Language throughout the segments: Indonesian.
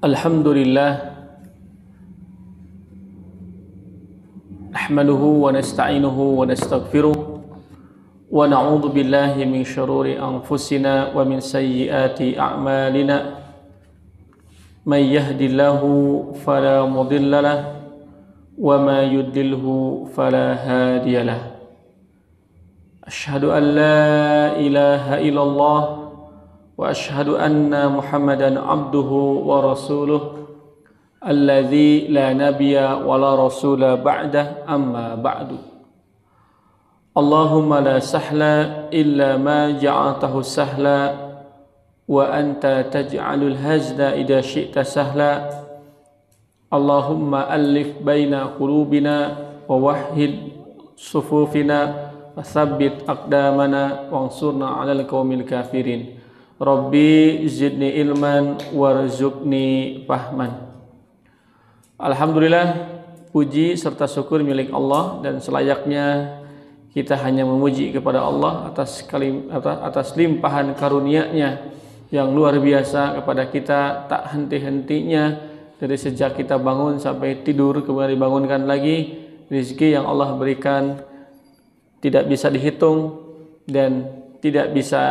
Alhamdulillah nahmaduhu wa nasta'inuhu wa nastaghfiruh wa na'udzu billahi min syururi anfusina wa min sayyiati a'malina may yahdihillahu fala mudilla lahu wa may yudlilhu fala hadiya lahu asyhadu an la ilaha illallah wa asyhadu anna Muhammadan abduhu wa rasuluh alladzi la nabiyya wa la rasula ba'dah amma ba'du. Allahumma la sahla illa ma ja'altahu sahla wa anta taj'alul hazda idza syi'ta sahla. Allahumma alif baina qulubina wa wahhid sufufina wa tsabbit aqdamana wansurna 'alal qaumil kafirin. Rabbi zidni ilman warzuqni fahman. Alhamdulillah, puji serta syukur milik Allah, dan selayaknya kita hanya memuji kepada Allah atas limpahan karunia-Nya yang luar biasa kepada kita, tak henti-hentinya dari sejak kita bangun sampai tidur kemudian dibangunkan lagi. Rezeki yang Allah berikan tidak bisa dihitung dan tidak bisa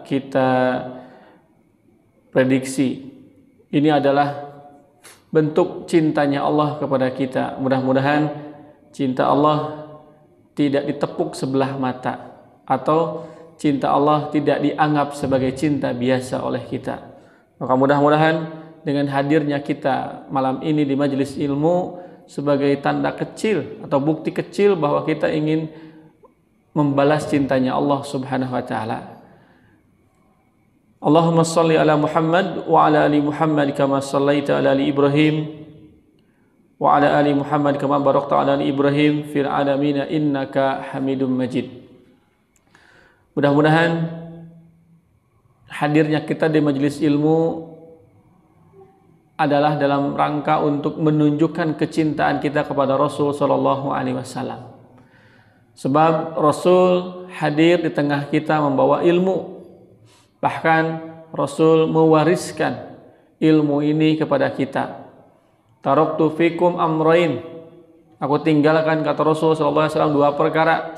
kita prediksi. Ini adalah bentuk cintanya Allah kepada kita. Mudah-mudahan cinta Allah tidak ditepuk sebelah mata, atau cinta Allah tidak dianggap sebagai cinta biasa oleh kita. Maka mudah-mudahan dengan hadirnya kita malam ini di majelis ilmu sebagai tanda kecil atau bukti kecil bahwa kita ingin membalas cintanya Allah Subhanahu wa taala. Allahumma salli ala Muhammad wa ala ali Muhammad kama sallaita ala ali Ibrahim wa ala ali Muhammad kama barakta ala ali Ibrahim fil alamin innaka Hamidum Majid. Mudah-mudahan hadirnya kita di majelis ilmu adalah dalam rangka untuk menunjukkan kecintaan kita kepada Rasul sallallahu alaihi wasallam. Sebab Rasul hadir di tengah kita membawa ilmu. Bahkan Rasul mewariskan ilmu ini kepada kita. Taraktu fikum amrain. Aku tinggalkan, kata Rasul sallallahu alaihi wasallam, dua perkara.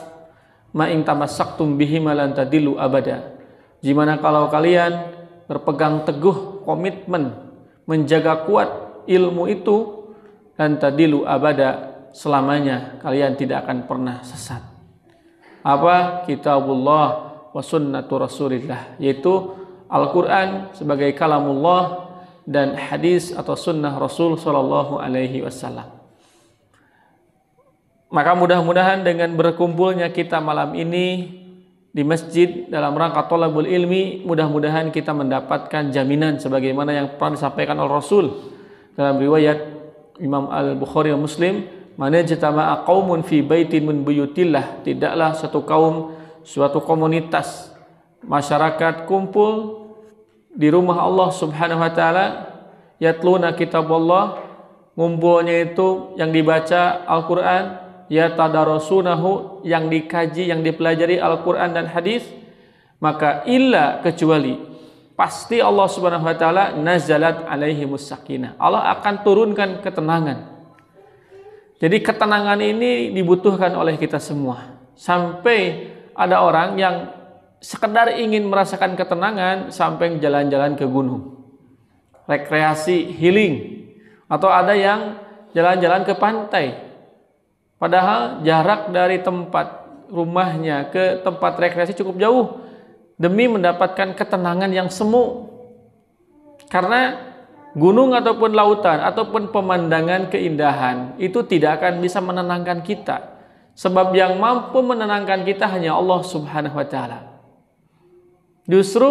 Ma in tamassaktum bihi lan tadillu abada. Gimana kalau kalian berpegang teguh komitmen menjaga kuat ilmu itu, lan tadillu abada, selamanya kalian tidak akan pernah sesat. Apa? Kitabullah wa sunnatu Rasulillah, yaitu Al-Quran sebagai kalamullah dan hadis atau sunnah Rasul sallallahu alaihi wasallam. Maka mudah-mudahan dengan berkumpulnya kita malam ini di masjid dalam rangka thalabul ilmi, mudah-mudahan kita mendapatkan jaminan sebagaimana yang pernah disampaikan oleh Rasul dalam riwayat Imam Al-Bukhari dan Muslim, man jatama'a qaumun fi baitin min buyutillah, tidaklah satu kaum, suatu komunitas masyarakat kumpul di rumah Allah Subhanahu wa taala, yatluna kitabullah, ngumpulnya itu yang dibaca Al-Qur'an, yatadarasunahu, yang dikaji, yang dipelajari Al-Qur'an dan hadis, maka illa, kecuali pasti Allah Subhanahu wa taala nazalat alaihimus sakinah, Allah akan turunkan ketenangan. Jadi ketenangan ini dibutuhkan oleh kita semua. Sampai ada orang yang sekedar ingin merasakan ketenangan sampai jalan-jalan ke gunung, rekreasi, healing, atau ada yang jalan-jalan ke pantai, padahal jarak dari tempat rumahnya ke tempat rekreasi cukup jauh, demi mendapatkan ketenangan yang semu. Karena gunung ataupun lautan ataupun pemandangan keindahan itu tidak akan bisa menenangkan kita. Sebab yang mampu menenangkan kita hanya Allah Subhanahu wa taala. Justru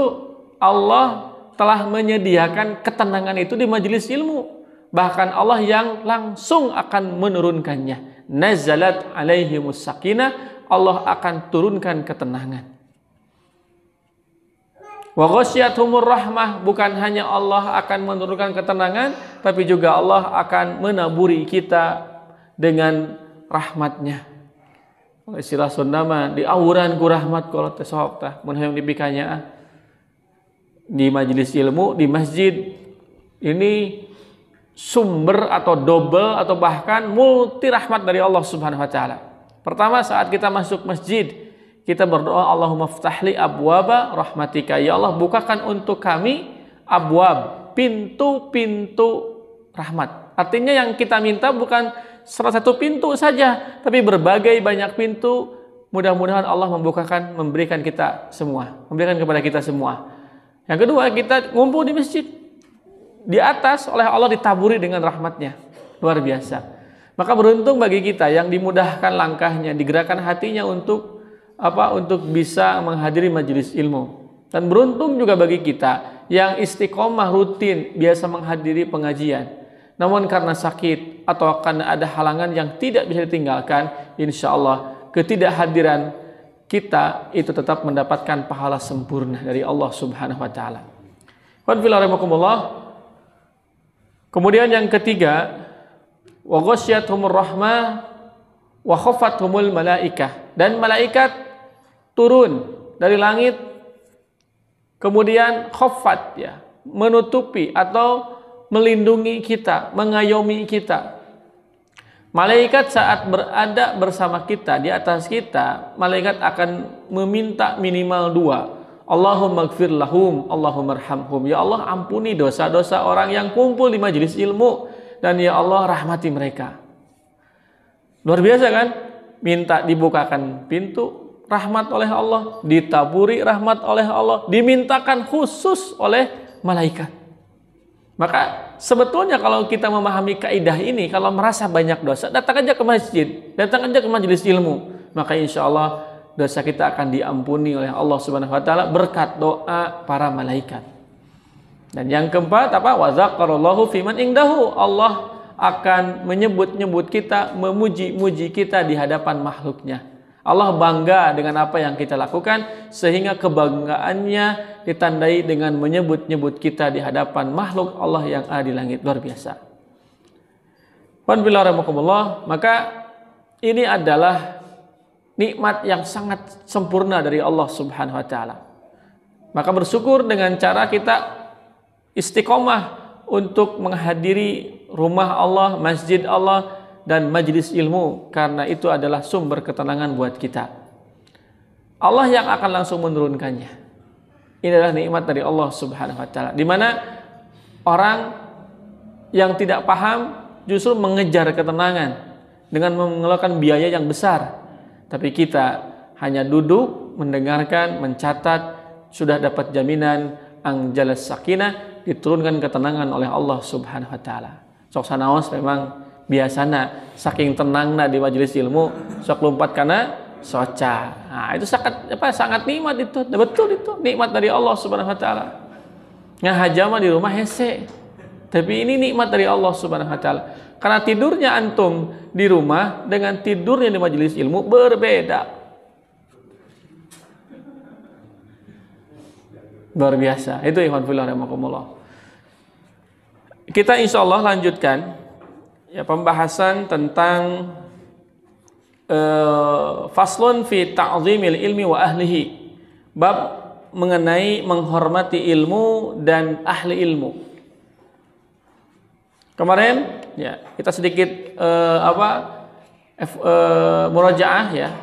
Allah telah menyediakan ketenangan itu di majelis ilmu. Bahkan Allah yang langsung akan menurunkannya. Nazalat alaihimus sakinah, Allah akan turunkan ketenangan. Wa ghasyiyatuhumur rahmah, bukan hanya Allah akan menurunkan ketenangan, tapi juga Allah akan menaburi kita dengan rahmatnya. Istilah Sunda mah diawuran ku rahmat kalau teh sok tah mun hayang dipikanya di majelis ilmu di masjid ini sumber atau double atau bahkan multi rahmat dari Allah Subhanahu wa taala. Pertama, saat kita masuk masjid, kita berdoa, Allahumma ftahli abwaba rahmatika. Ya Allah, bukakan untuk kami abwab, pintu-pintu rahmat. Artinya yang kita minta bukan salah satu pintu saja, tapi berbagai banyak pintu. Mudah-mudahan Allah memberikan kita semua, memberikan kepada kita semua. Yang kedua, kita ngumpul di masjid. Di atas oleh Allah ditaburi dengan rahmatnya. Luar biasa. Maka beruntung bagi kita yang dimudahkan langkahnya, digerakkan hatinya untuk bisa menghadiri majelis ilmu. Dan beruntung juga bagi kita yang istiqomah rutin biasa menghadiri pengajian. Namun karena sakit atau karena ada halangan yang tidak bisa ditinggalkan, insya Allah ketidakhadiran kita itu tetap mendapatkan pahala sempurna dari Allah Subhanahu wa taala. Kemudian yang ketiga, wa ghasyiyatuhumur rahmah wa khafathumul malaikah, dan malaikat turun dari langit kemudian khafat, ya, menutupi atau melindungi kita, mengayomi kita. Malaikat saat berada bersama kita, di atas kita, malaikat akan meminta minimal dua. Allahumma gfir lahum, Allahumma arhamhum. Ya Allah, ampuni dosa-dosa orang yang kumpul di majelis ilmu, dan ya Allah, rahmati mereka. Luar biasa kan? Minta dibukakan pintu rahmat oleh Allah, ditaburi rahmat oleh Allah, dimintakan khusus oleh malaikat. Maka sebetulnya kalau kita memahami kaidah ini, kalau merasa banyak dosa, datang aja ke masjid, datang aja ke majelis ilmu, maka insya Allah dosa kita akan diampuni oleh Allah Subhanahu wa taala berkat doa para malaikat. Dan yang keempat apa? Wa dzaqarallahu fiman indahu. Allah akan menyebut-nyebut kita, memuji-muji kita di hadapan makhluknya. Allah bangga dengan apa yang kita lakukan, sehingga kebanggaannya ditandai dengan menyebut-nyebut kita di hadapan makhluk Allah yang ada di langit. Luar biasa. Maka ini adalah nikmat yang sangat sempurna dari Allah Subhanahu wa taala. Maka bersyukur dengan cara kita istiqomah untuk menghadiri rumah Allah, masjid Allah, dan majlis ilmu, karena itu adalah sumber ketenangan buat kita. Allah yang akan langsung menurunkannya. Ini adalah nikmat dari Allah Subhanahu wa taala, di mana orang yang tidak paham justru mengejar ketenangan dengan mengeluarkan biaya yang besar. Tapi kita hanya duduk, mendengarkan, mencatat, sudah dapat jaminan anjalas sakinah, diturunkan ketenangan oleh Allah Subhanahu wa taala. Sok sanaos memang biasana saking tenangna di majelis ilmu sok lompat kana soca. Nah, itu sangat nikmat itu. Betul itu nikmat dari Allah Subhanahu wa taala. Ngahajama di rumah hese. Tapi ini nikmat dari Allah Subhanahu wa taala. Karena tidurnya antum di rumah dengan tidurnya di majelis ilmu berbeda. Luar biasa. Itu ikhwan fillah rahimakumullah. Kita insyaallah lanjutkan ya pembahasan tentang faslun fi ta'zimil ilmi wa ahlihi, bab mengenai menghormati ilmu dan ahli ilmu. Kemarin ya kita sedikit murajaah ya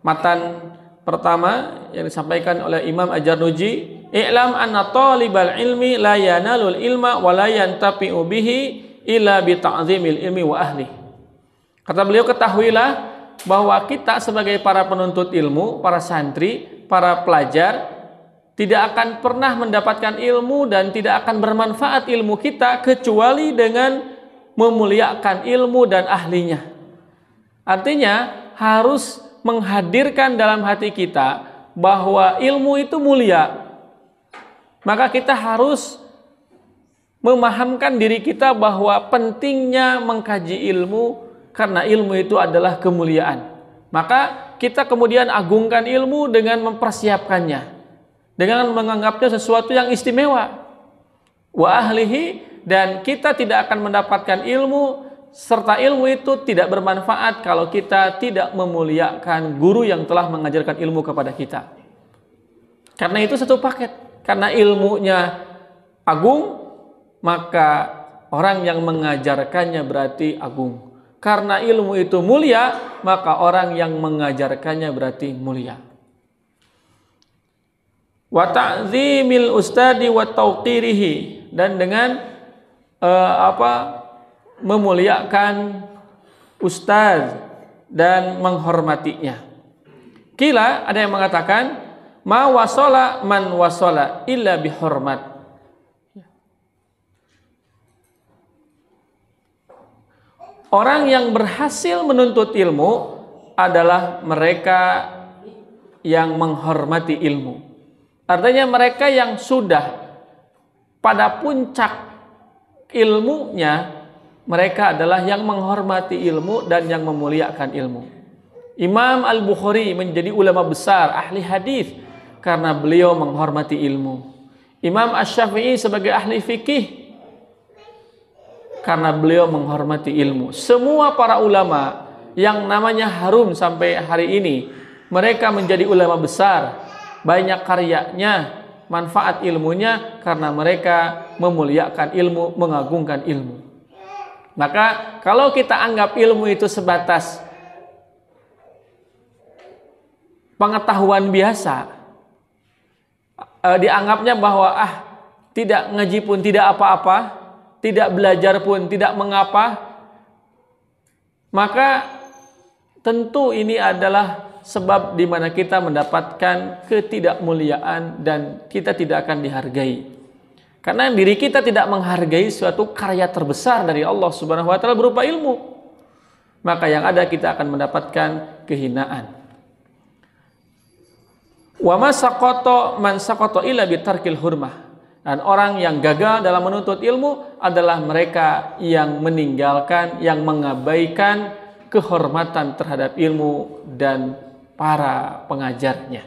matan pertama yang disampaikan oleh Imam Ajarnuji, i'lam anna talibal ilmi la yanalul ilma wa la yantafi'u bihi illa bi ta'zimil ilmi wa ahli. Kata beliau, ketahuilah bahwa kita sebagai para penuntut ilmu, para santri, para pelajar tidak akan pernah mendapatkan ilmu dan tidak akan bermanfaat ilmu kita kecuali dengan memuliakan ilmu dan ahlinya. Artinya harus menghadirkan dalam hati kita bahwa ilmu itu mulia. Maka kita harus memahamkan diri kita bahwa pentingnya mengkaji ilmu, karena ilmu itu adalah kemuliaan. Maka kita kemudian agungkan ilmu dengan mempersiapkannya, dengan menganggapnya sesuatu yang istimewa. Wa ahlihi, dan kita tidak akan mendapatkan ilmu serta ilmu itu tidak bermanfaat kalau kita tidak memuliakan guru yang telah mengajarkan ilmu kepada kita. Karena itu satu paket. Karena ilmunya agung, maka orang yang mengajarkannya berarti agung. Karena ilmu itu mulia, maka orang yang mengajarkannya berarti mulia. Wa ta'zimil ustadi wa tauqirihi, dan dengan memuliakan ustaz dan menghormatinya. Kila, ada yang mengatakan, ma wasala man wasala illa bihormat. Orang yang berhasil menuntut ilmu adalah mereka yang menghormati ilmu. Artinya mereka yang sudah pada puncak ilmunya, mereka adalah yang menghormati ilmu dan yang memuliakan ilmu. Imam Al-Bukhari menjadi ulama besar, ahli hadis, karena beliau menghormati ilmu. Imam Asy-Syafi'i sebagai ahli fikih, karena beliau menghormati ilmu. Semua para ulama yang namanya harum sampai hari ini, mereka menjadi ulama besar, banyak karyanya, manfaat ilmunya, karena mereka memuliakan ilmu, mengagungkan ilmu. Maka kalau kita anggap ilmu itu sebatas pengetahuan biasa, dianggapnya bahwa tidak ngaji pun tidak apa-apa, tidak belajar pun tidak mengapa, maka tentu ini adalah sebab di mana kita mendapatkan ketidakmuliaan dan kita tidak akan dihargai. Karena diri kita tidak menghargai suatu karya terbesar dari Allah Subhanahu wa taala berupa ilmu, maka yang ada kita akan mendapatkan kehinaan. Wa ma saqata man saqata illa bitarkil hurmah. Dan orang yang gagal dalam menuntut ilmu adalah mereka yang meninggalkan, yang mengabaikan kehormatan terhadap ilmu dan para pengajarnya.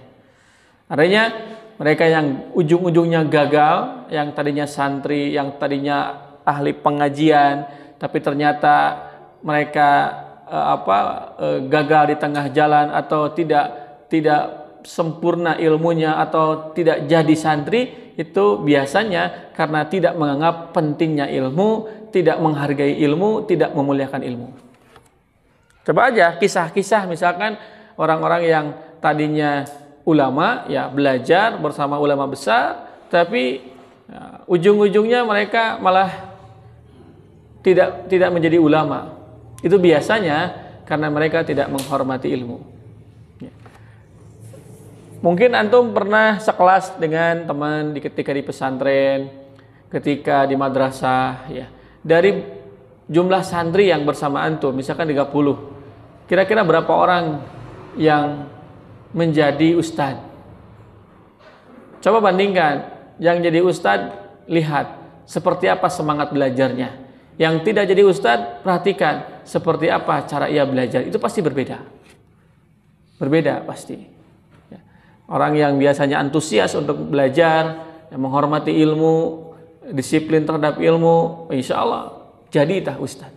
Artinya mereka yang ujung-ujungnya gagal, yang tadinya santri, yang tadinya ahli pengajian, tapi ternyata mereka gagal di tengah jalan atau tidak sempurna ilmunya atau tidak jadi santri, itu biasanya karena tidak menganggap pentingnya ilmu, tidak menghargai ilmu, tidak memuliakan ilmu. Coba aja kisah-kisah misalkan orang-orang yang tadinya ulama, ya belajar bersama ulama besar, tapi ujung-ujungnya mereka malah tidak menjadi ulama. Itu biasanya karena mereka tidak menghormati ilmu. Mungkin antum pernah sekelas dengan teman ketika di pesantren, ketika di madrasah, ya. Dari jumlah santri yang bersama antum, misalkan 30. Kira-kira berapa orang yang menjadi ustadz? Coba bandingkan, yang jadi ustadz, lihat seperti apa semangat belajarnya. Yang tidak jadi ustadz, perhatikan seperti apa cara ia belajar. Itu pasti berbeda. Berbeda pasti. Orang yang biasanya antusias untuk belajar, yang menghormati ilmu, disiplin terhadap ilmu, insya Allah jadi ustaz.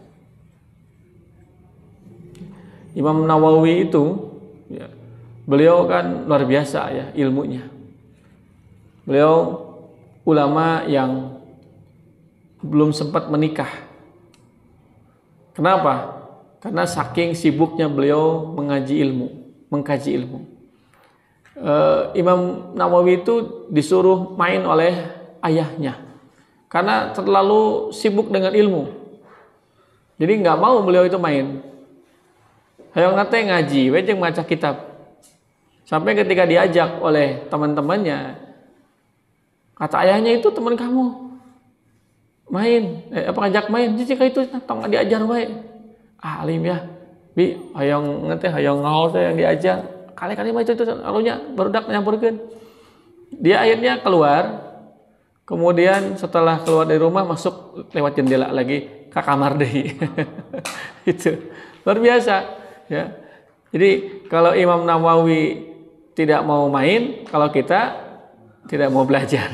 Imam Nawawi itu, ya, beliau kan luar biasa ya ilmunya. Beliau ulama yang belum sempat menikah. Kenapa? Karena saking sibuknya beliau mengkaji ilmu. Imam Nawawi itu disuruh main oleh ayahnya karena terlalu sibuk dengan ilmu, jadi nggak mau beliau itu main. Hayang nate ngaji, wajeng baca kitab. Sampai ketika diajak oleh teman-temannya, kata ayahnya, itu teman kamu main, ngajak main, jika itu tong diajar wae. Alim ya, bi hayang nate hayang ngaos yang diajar. Kali-kali macam itu alunya barudak nyampurkeun. Dia akhirnya keluar. Kemudian setelah keluar dari rumah masuk lewat jendela lagi ke kamar deui. Itu luar biasa ya. Jadi kalau Imam Nawawi tidak mau main, kalau kita tidak mau belajar.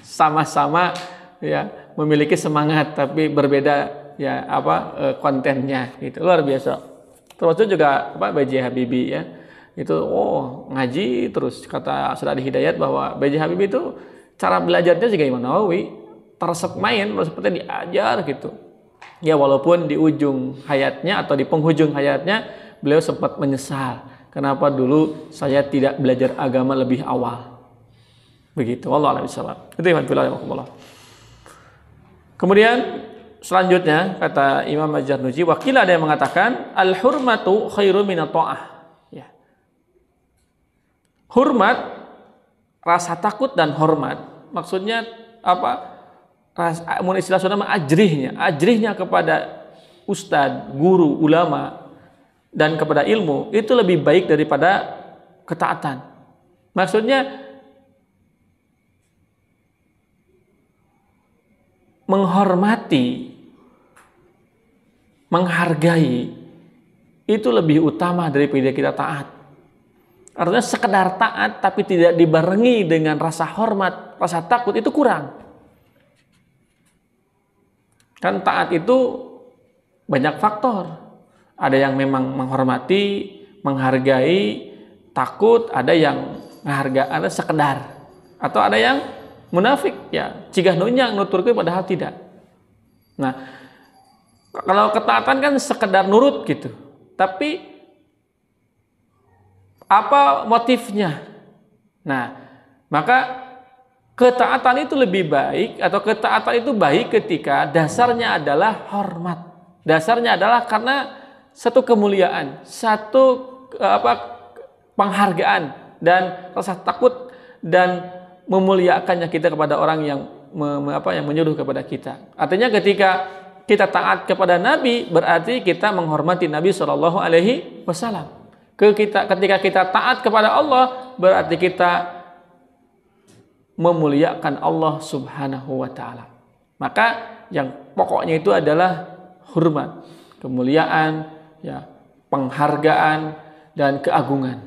Sama-sama ya memiliki semangat tapi berbeda ya kontennya. Itu luar biasa. Terus juga B.J. Habibie ya. Itu ngaji terus, kata Saudara Hidayat bahwa B.J. Habibie itu cara belajarnya juga Imam Nawawi, resep main, seperti diajar gitu. Ya walaupun di ujung hayatnya atau di penghujung hayatnya beliau sempat menyesal. Kenapa dulu saya tidak belajar agama lebih awal? Begitu. Wallahu a'lam bishawab. Itu iman fillah rahimakumullah. Kemudian selanjutnya kata Imam Az-Zarnuji, wakil ada yang mengatakan al-hurmatu khairu minat ta'ah. Ya. Hormat, rasa takut dan hormat. Maksudnya apa? Mun istilah Sunda ajrihnya kepada ustadz, guru, ulama dan kepada ilmu itu lebih baik daripada ketaatan. Maksudnya menghormati, menghargai itu lebih utama daripada kita taat. Artinya sekedar taat tapi tidak dibarengi dengan rasa hormat, rasa takut itu kurang. Kan taat itu banyak faktor. Ada yang memang menghormati, menghargai, takut, ada yang menghargai, ada sekedar. Atau ada yang munafik, ya, cigah nunyang nuturkeun padahal tidak. Nah, kalau ketaatan kan sekedar nurut gitu. Tapi apa motifnya? Nah, maka ketaatan itu lebih baik atau ketaatan itu baik ketika dasarnya adalah hormat. Dasarnya adalah karena satu kemuliaan, satu penghargaan dan rasa takut dan memuliakannya kita kepada orang yang yang menyuruh kepada kita. Artinya ketika kita taat kepada Nabi berarti kita menghormati Nabi Shallallahu Alaihi Wasallam. Ketika kita taat kepada Allah berarti kita memuliakan Allah Subhanahu wa taala. Maka yang pokoknya itu adalah hormat, kemuliaan, ya, penghargaan dan keagungan.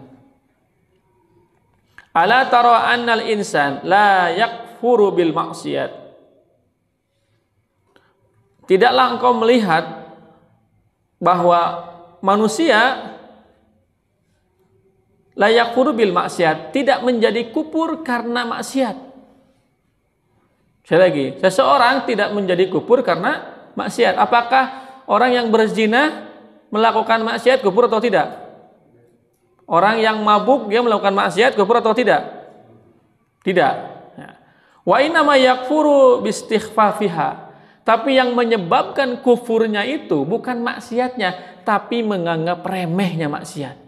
Ala tara annal insan la yakfuru bil maksiat. Tidaklah engkau melihat bahwa manusia la yakfuru bil maksiat, tidak menjadi kufur karena maksiat. Sekali lagi, seseorang tidak menjadi kufur karena maksiat. Apakah orang yang berzina melakukan maksiat kufur atau tidak? Orang yang mabuk dia melakukan maksiat kufur atau tidak? Tidak. Wa inna ma yakfuru bistighfafiha. Tapi yang menyebabkan kufurnya itu bukan maksiatnya, tapi menganggap remehnya maksiat.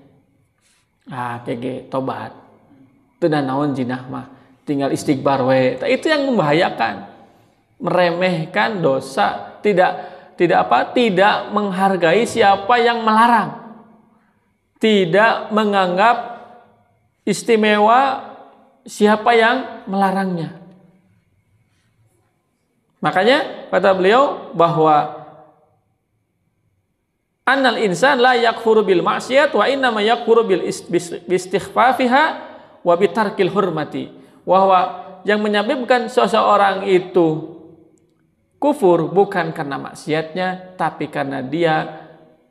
Tobat. Itu dan naon jinah mah. Tinggal istighfar we. Itu yang membahayakan. Meremehkan dosa, tidak menghargai siapa yang melarang. Tidak menganggap istimewa siapa yang melarangnya. Makanya kata beliau bahwa annal insan la yakfuru bil maksiat wa inna ma yakfuru bil istighfafiha wa bitarkil hurmati. Bahwa yang menyebabkan seseorang itu kufur bukan karena maksiatnya tapi karena dia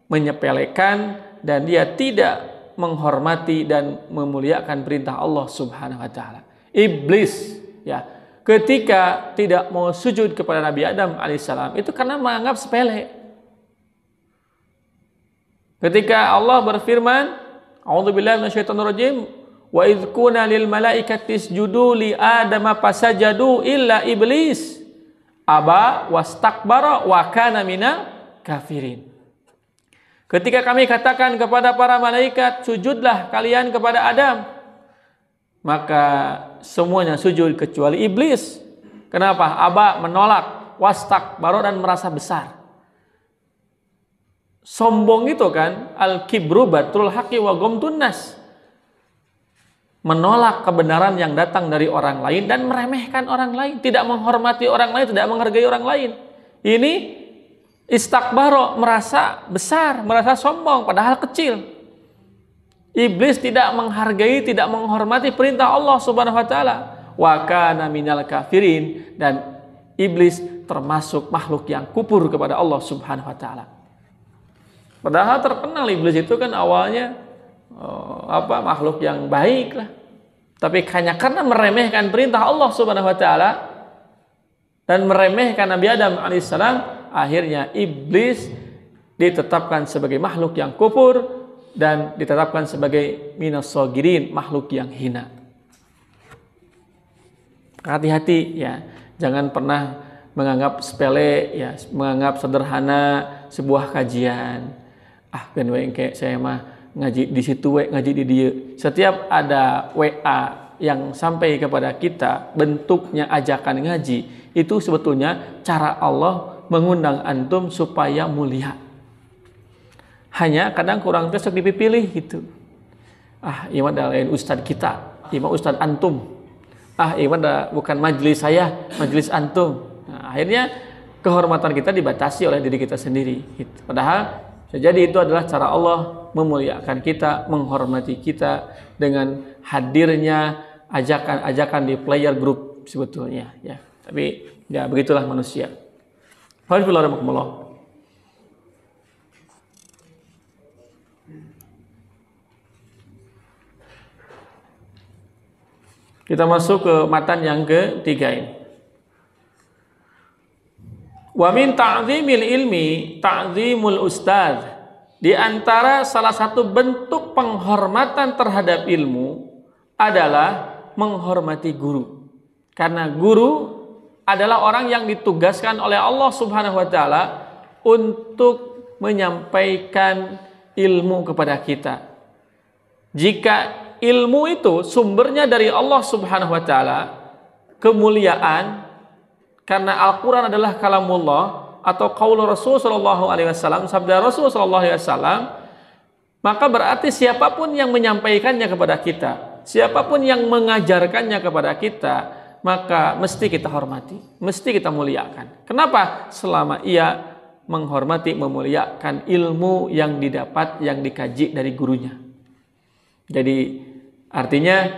menyepelekan dan dia tidak menghormati dan memuliakan perintah Allah Subhanahu wa taala. Iblis, ya, ketika tidak mau sujud kepada Nabi Adam alaihissalam itu karena menganggap sepele. Ketika Allah berfirman, A'udzubillahi minasyaitonirrajim, wa idz qulna lil malaikati isjudu li adama fasajadu illa iblis aba wastakbara wa kana minal kafirin. Ketika kami katakan kepada para malaikat, sujudlah kalian kepada Adam, maka semuanya sujud kecuali iblis. Kenapa? Aba, menolak, wastakbara, dan merasa besar. Sombong itu kan, al-kibru batrul haqqi wa ghamtun nas. Menolak kebenaran yang datang dari orang lain dan meremehkan orang lain, tidak menghormati orang lain, tidak menghargai orang lain. Ini istakbaro, merasa besar, merasa sombong padahal kecil. Iblis tidak menghargai, tidak menghormati perintah Allah Subhanahu wa taala. Wa kana minal kafirin, dan iblis termasuk makhluk yang kufur kepada Allah Subhanahu wa taala. Padahal terkenal iblis itu kan awalnya makhluk yang baik lah. Tapi hanya karena meremehkan perintah Allah Subhanahu wa taala, dan meremehkan Nabi Adam alaihissalam, akhirnya iblis ditetapkan sebagai makhluk yang kufur dan ditetapkan sebagai minas sogirin, makhluk yang hina. Hati-hati ya, jangan pernah menganggap sepele ya, menganggap sederhana sebuah kajian. Ben kayak saya mah ngaji di situ, ngaji di dia. Setiap ada WA yang sampai kepada kita bentuknya ajakan ngaji, itu sebetulnya cara Allah mengundang antum supaya mulia. Hanya kadang kurang besok dipilih gitu. Ini mah lain ustad kita, ini mah ustad antum. Ini mah bukan majelis saya, majelis antum. Nah, akhirnya kehormatan kita dibatasi oleh diri kita sendiri gitu. Padahal jadi itu adalah cara Allah memuliakan kita, menghormati kita dengan hadirnya ajakan-ajakan di player group sebetulnya ya. Tapi ya begitulah manusia. Alhamdulillah. Kita masuk ke matan yang ketiga ini. Wa min ta'zimil ilmi ta'zimul ustadz. Di antara salah satu bentuk penghormatan terhadap ilmu adalah menghormati guru. Karena guru adalah orang yang ditugaskan oleh Allah Subhanahu wa taala untuk menyampaikan ilmu kepada kita. Jika ilmu itu sumbernya dari Allah Subhanahu wa taala, kemuliaan, karena Al-Qur'an adalah kalamullah atau qaul Rasul sallallahu alaihi wasallam, sabda Rasul sallallahu alaihi wasallam, maka berarti siapapun yang menyampaikannya kepada kita, siapapun yang mengajarkannya kepada kita, maka mesti kita hormati, mesti kita muliakan. Kenapa? Selama ia menghormati, memuliakan ilmu yang didapat, yang dikaji dari gurunya. Jadi artinya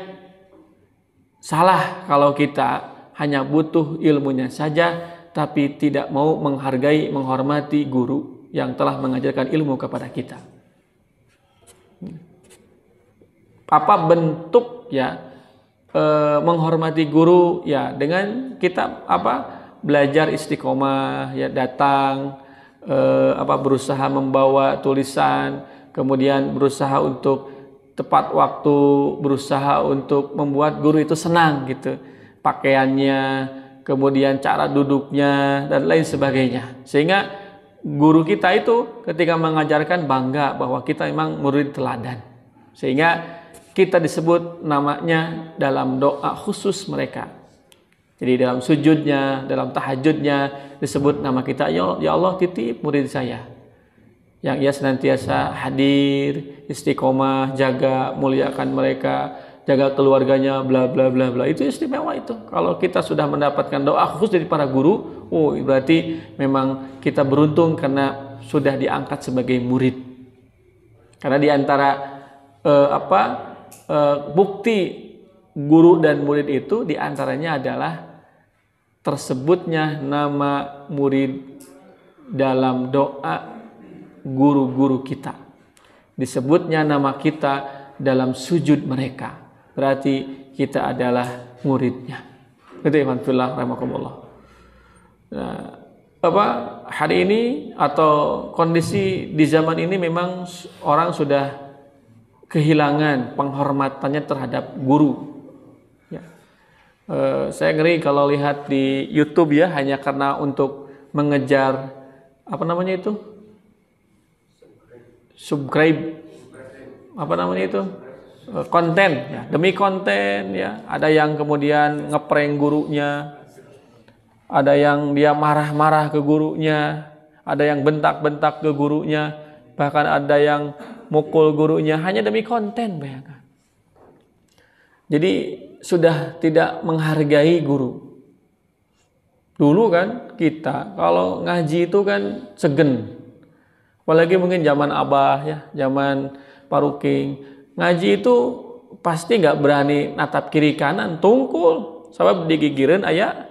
salah kalau kita hanya butuh ilmunya saja, tapi tidak mau menghargai, menghormati guru yang telah mengajarkan ilmu kepada kita. Apa bentuk ya menghormati guru ya, dengan kita belajar istiqomah ya, datang berusaha membawa tulisan, kemudian berusaha untuk tepat waktu, berusaha untuk membuat guru itu senang gitu, pakaiannya, kemudian cara duduknya dan lain sebagainya, sehingga guru kita itu ketika mengajarkan bangga bahwa kita memang murid teladan, sehingga kita disebut namanya dalam doa khusus mereka. Jadi dalam sujudnya, dalam tahajudnya disebut nama kita, ya Allah titip murid saya yang ia senantiasa hadir, istiqomah, jaga, muliakan mereka, jaga keluarganya, bla bla bla bla. Itu istimewa itu. Kalau kita sudah mendapatkan doa khusus dari para guru, berarti memang kita beruntung karena sudah diangkat sebagai murid. Karena di antara bukti guru dan murid itu diantaranya adalah tersebutnya nama murid dalam doa guru-guru kita, disebutnya nama kita dalam sujud mereka, berarti kita adalah muridnya. Itu imanullah rahimakumullah. Hari ini atau kondisi di zaman ini memang orang sudah kehilangan penghormatannya terhadap guru. Ya. Saya ngeri kalau lihat di YouTube ya, hanya karena untuk mengejar subscribe konten ya, demi konten ya. Ada yang kemudian ngeprank gurunya, ada yang dia marah-marah ke gurunya, ada yang bentak-bentak ke gurunya, bahkan ada yang mukul gurunya hanya demi konten, bayangkan. Jadi sudah tidak menghargai guru. Dulu kan kita kalau ngaji itu kan segen. Apalagi mungkin zaman Abah ya, zaman Paruking, ngaji itu pasti nggak berani natap kiri kanan, tungkul, sebab digigireun aya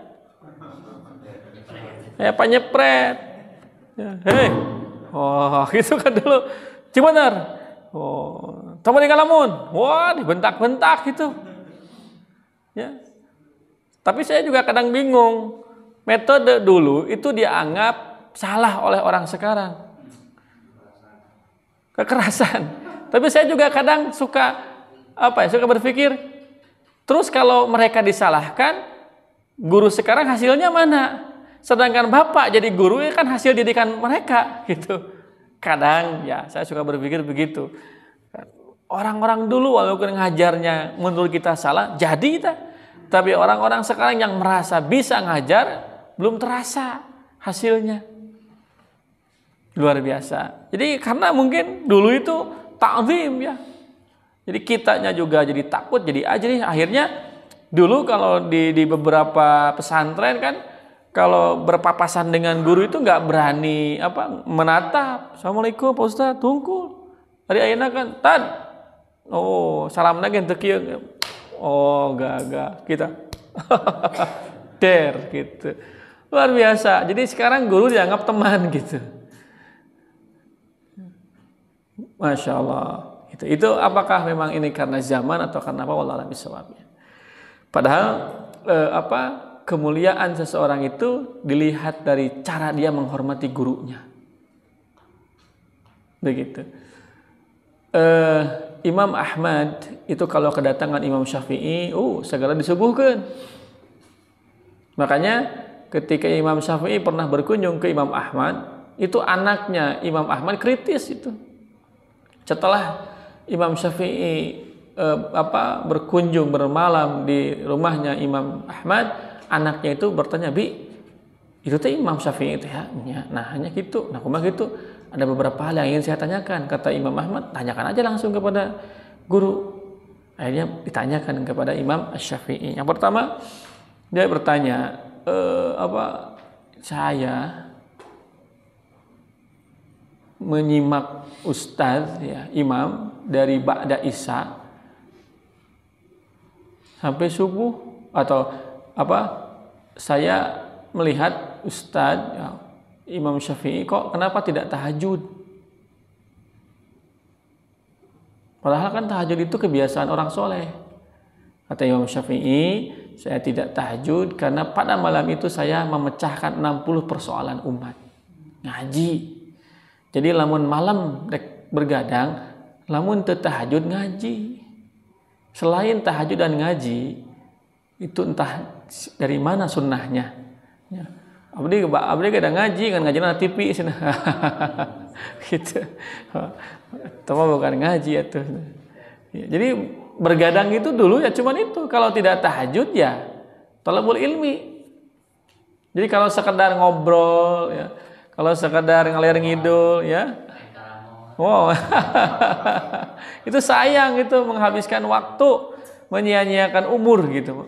penyepret. Ya, gitu kan dulu. Cibener. Teman di Kalamun. Wah, dibentak-bentak gitu. Ya. Tapi saya juga kadang bingung. metode dulu itu dianggap salah oleh orang sekarang. Kekerasan. Tapi saya juga kadang suka suka berpikir, terus kalau mereka disalahkan, guru sekarang hasilnya mana? Sedangkan bapak jadi guru kan hasil didikan mereka gitu. Kadang ya saya suka berpikir begitu. Orang-orang dulu walaupun ngajarnya menurut kita salah, jadi kita. Tapi orang-orang sekarang yang merasa bisa ngajar belum terasa hasilnya. Luar biasa. Jadi karena mungkin dulu itu ta'zim ya. Jadi kitanya juga jadi takut, jadi ajri. Akhirnya dulu kalau di beberapa pesantren kan kalau berpapasan dengan guru itu nggak berani menatap. Assalamualaikum Pak Ustaz, tunggu. Hari ayeuna kan tad. Oh, salam lagi teu kieu. Oh, enggak kita. Der gitu. Luar biasa. Jadi sekarang guru dianggap teman gitu. Masya Allah. Itu apakah memang ini karena zaman atau karena apa? Wallahu a'lam bishawab. Padahal kemuliaan seseorang itu dilihat dari cara dia menghormati gurunya. Begitu. Imam Ahmad itu kalau kedatangan Imam Syafi'i, segera disuguhkan. Makanya ketika Imam Syafi'i pernah berkunjung ke Imam Ahmad, itu anaknya Imam Ahmad kritis itu. Setelah Imam Syafi'i berkunjung bermalam di rumahnya Imam Ahmad, anaknya itu bertanya, "Bi, itu teh Imam Syafi'i itu ya?" Nah, hanya gitu. Nah, kumaha gitu? Ada beberapa hal yang ingin saya tanyakan. Kata Imam Ahmad, "Tanyakan aja langsung kepada guru." Akhirnya ditanyakan kepada Imam Syafi'i. Yang pertama, dia bertanya, saya menyimak ustadz ya, imam dari ba'da isya sampai subuh, atau saya melihat ustadz ya, Imam Syafi'i kok kenapa tidak tahajud? Padahal kan tahajud itu kebiasaan orang soleh. Kata Imam Syafi'i, saya tidak tahajud karena pada malam itu saya memecahkan 60 persoalan umat. Ngaji. Jadi lamun malam bergadang, lamun teu tahajud ngaji. Selain tahajud dan ngaji, itu entah dari mana sunnahnya. Ya. Abdi kadang ngaji kan ngajina TV cenah. Gitu. Itu bukan ngaji atuh. Ya, jadi bergadang itu dulu ya cuman itu. Kalau tidak tahajud ya thalabul ilmi. Jadi kalau sekedar ngobrol ya, kalau sekedar ngalir ngidul ya. Wow. Itu sayang, itu menghabiskan waktu, menyia-nyiakan umur gitu.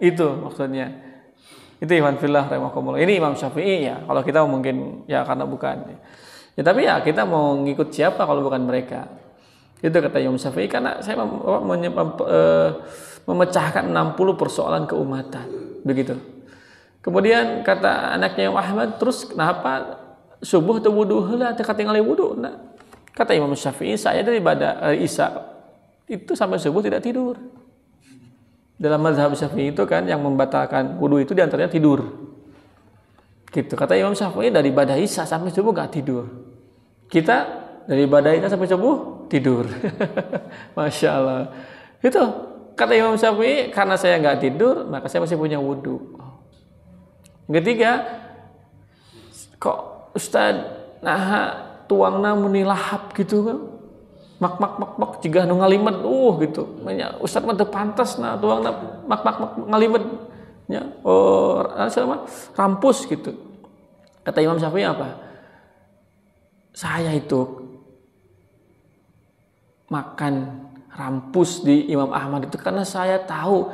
Itu maksudnya. Itu ikhwan fillah rahimakumullah. Ini Imam Syafi'i ya. Kalau kita mungkin ya karena bukan. Ya tapi ya kita mau ngikut siapa kalau bukan mereka. Itu kata Imam Syafi'i, karena saya memecahkan 60 persoalan keumatan. Begitu. Kemudian kata anaknya Imam Ahmad, terus kenapa subuh atau wudu heula teu katingali wudu? Nah, kata Imam Syafi'i, saya dari Isya itu sampai subuh tidak tidur. Dalam mazhab Syafi'i itu kan yang membatalkan wudu itu diantaranya tidur. Gitu. Kata Imam Syafi'i dari ibadah Isya sampai subuh enggak tidur. Kita dari ibadah Isya sampai subuh tidur. Masya Allah. Itu kata Imam Syafi'i, karena saya enggak tidur maka saya masih punya wudu. Ketiga, kok Ustaz tuangna muni lahap gitu kan, mak jigah nu ngalimet gitu, Ustaz mah teu pantas tuangna mak ngalimet nya, rampus gitu. Kata Imam Syafi'i apa? Saya itu makan rampus di Imam Ahmad itu karena saya tahu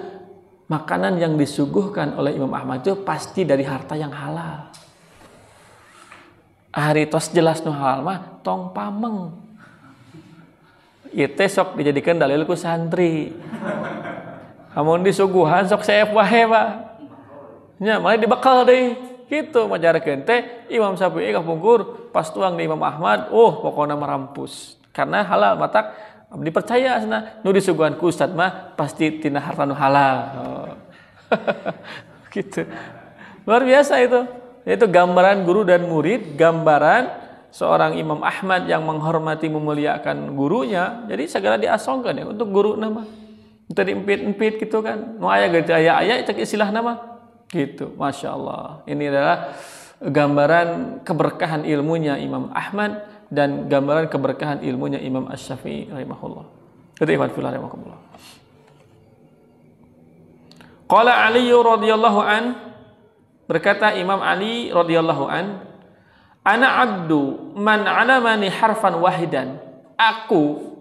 makanan yang disuguhkan oleh Imam Ahmad itu pasti dari harta yang halal. Hari tos jelas nu halal mah tong pameng. Ieu teh sok dijadikan dalil ku santri. Amun disuguhan sok saef wae, Pak. Nya malah dibekal deui. Kitu majarkeun teh Imam Syafi'i kapungkur pas tuang di Imam Ahmad, pokona marampus. Karena halal matak dipercaya cenah nu disuguhan ku ustad mah pasti tina harta nu halal. Gitu. Luar biasa itu. Itu gambaran guru dan murid, gambaran seorang Imam Ahmad yang menghormati memuliakan gurunya. Jadi segala diasongkan ya untuk guru nama. Itu diempit-empit gitu kan. Nu aya gitu aya cek istilah nama. Gitu. Masya Allah. Ini adalah gambaran keberkahan ilmunya Imam Ahmad dan gambaran keberkahan ilmunya Imam Asy-Syafi'i rahimahullah. Itu ikhwan fillah rahimakumullah. Qala Ali radhiyallahu an, berkata Imam Ali radhiyallahu an, ana abdu man 'alamani harfan wahidan. Aku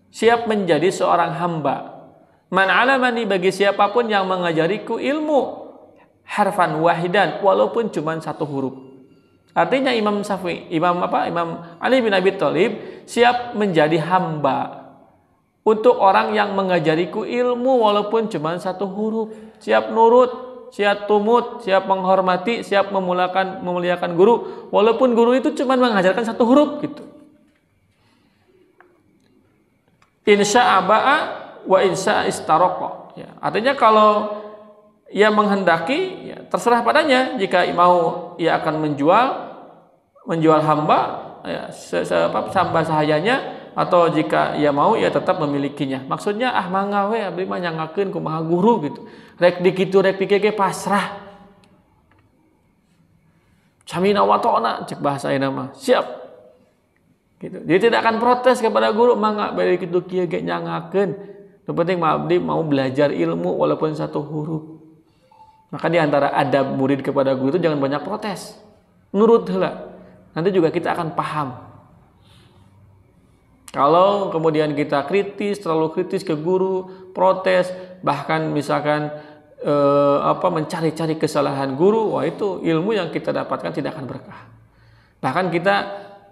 siap menjadi seorang hamba. Man 'alamani bagi siapapun yang mengajariku ilmu harfan wahidan walaupun cuma satu huruf. Artinya Imam Ali bin Abi Thalib siap menjadi hamba untuk orang yang mengajariku ilmu walaupun cuma satu huruf. Siap nurut, siap tumut, siap menghormati, siap memuliakan guru walaupun guru itu cuma mengajarkan satu huruf gitu. Insya ba'a wa insya istaraqa. Ya, artinya kalau ia menghendaki, ya, terserah padanya. Jika mau ia akan menjual hamba, ya, hamba sahayanya, atau jika ia mau ia tetap memilikinya. Maksudnya mangawe abdi mah nyangakeun kumaha guru gitu. Rek di kitu rek di kege pasrah. Samina wa ta'na cek bahasa ayeuna mah. Siap. Gitu. Jadi tidak akan protes kepada guru, mangga bari kitu kieu ge nyangakeun. Yang penting mah abdi mau belajar ilmu walaupun satu huruf. Maka di antara adab murid kepada guru itu jangan banyak protes. Nurut heula. Nanti juga kita akan paham. Kalau kemudian kita terlalu kritis ke guru, protes, bahkan misalkan mencari-cari kesalahan guru, wah itu ilmu yang kita dapatkan tidak akan berkah. Bahkan kita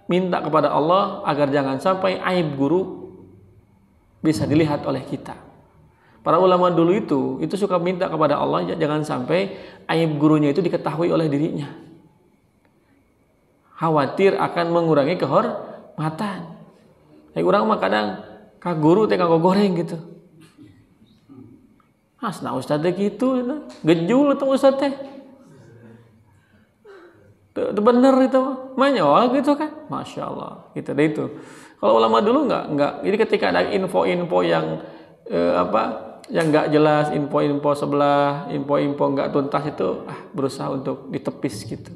minta kepada Allah agar jangan sampai aib guru bisa dilihat oleh kita. Para ulama dulu itu suka minta kepada Allah jangan sampai aib gurunya itu diketahui oleh dirinya. Khawatir akan mengurangi kehormatan. Urang mah kadang ka guru teh kanggo goreng gitu. Asna ustaz teh kitu, gejul eta ustaz teh. Teu bener itu mah nyawa gitu kan. Masya Allah. Gitu deh itu. Kalau ulama dulu enggak. Jadi ketika ada info-info yang yang enggak jelas, info-info sebelah, info-info enggak tuntas itu berusaha untuk ditepis gitu.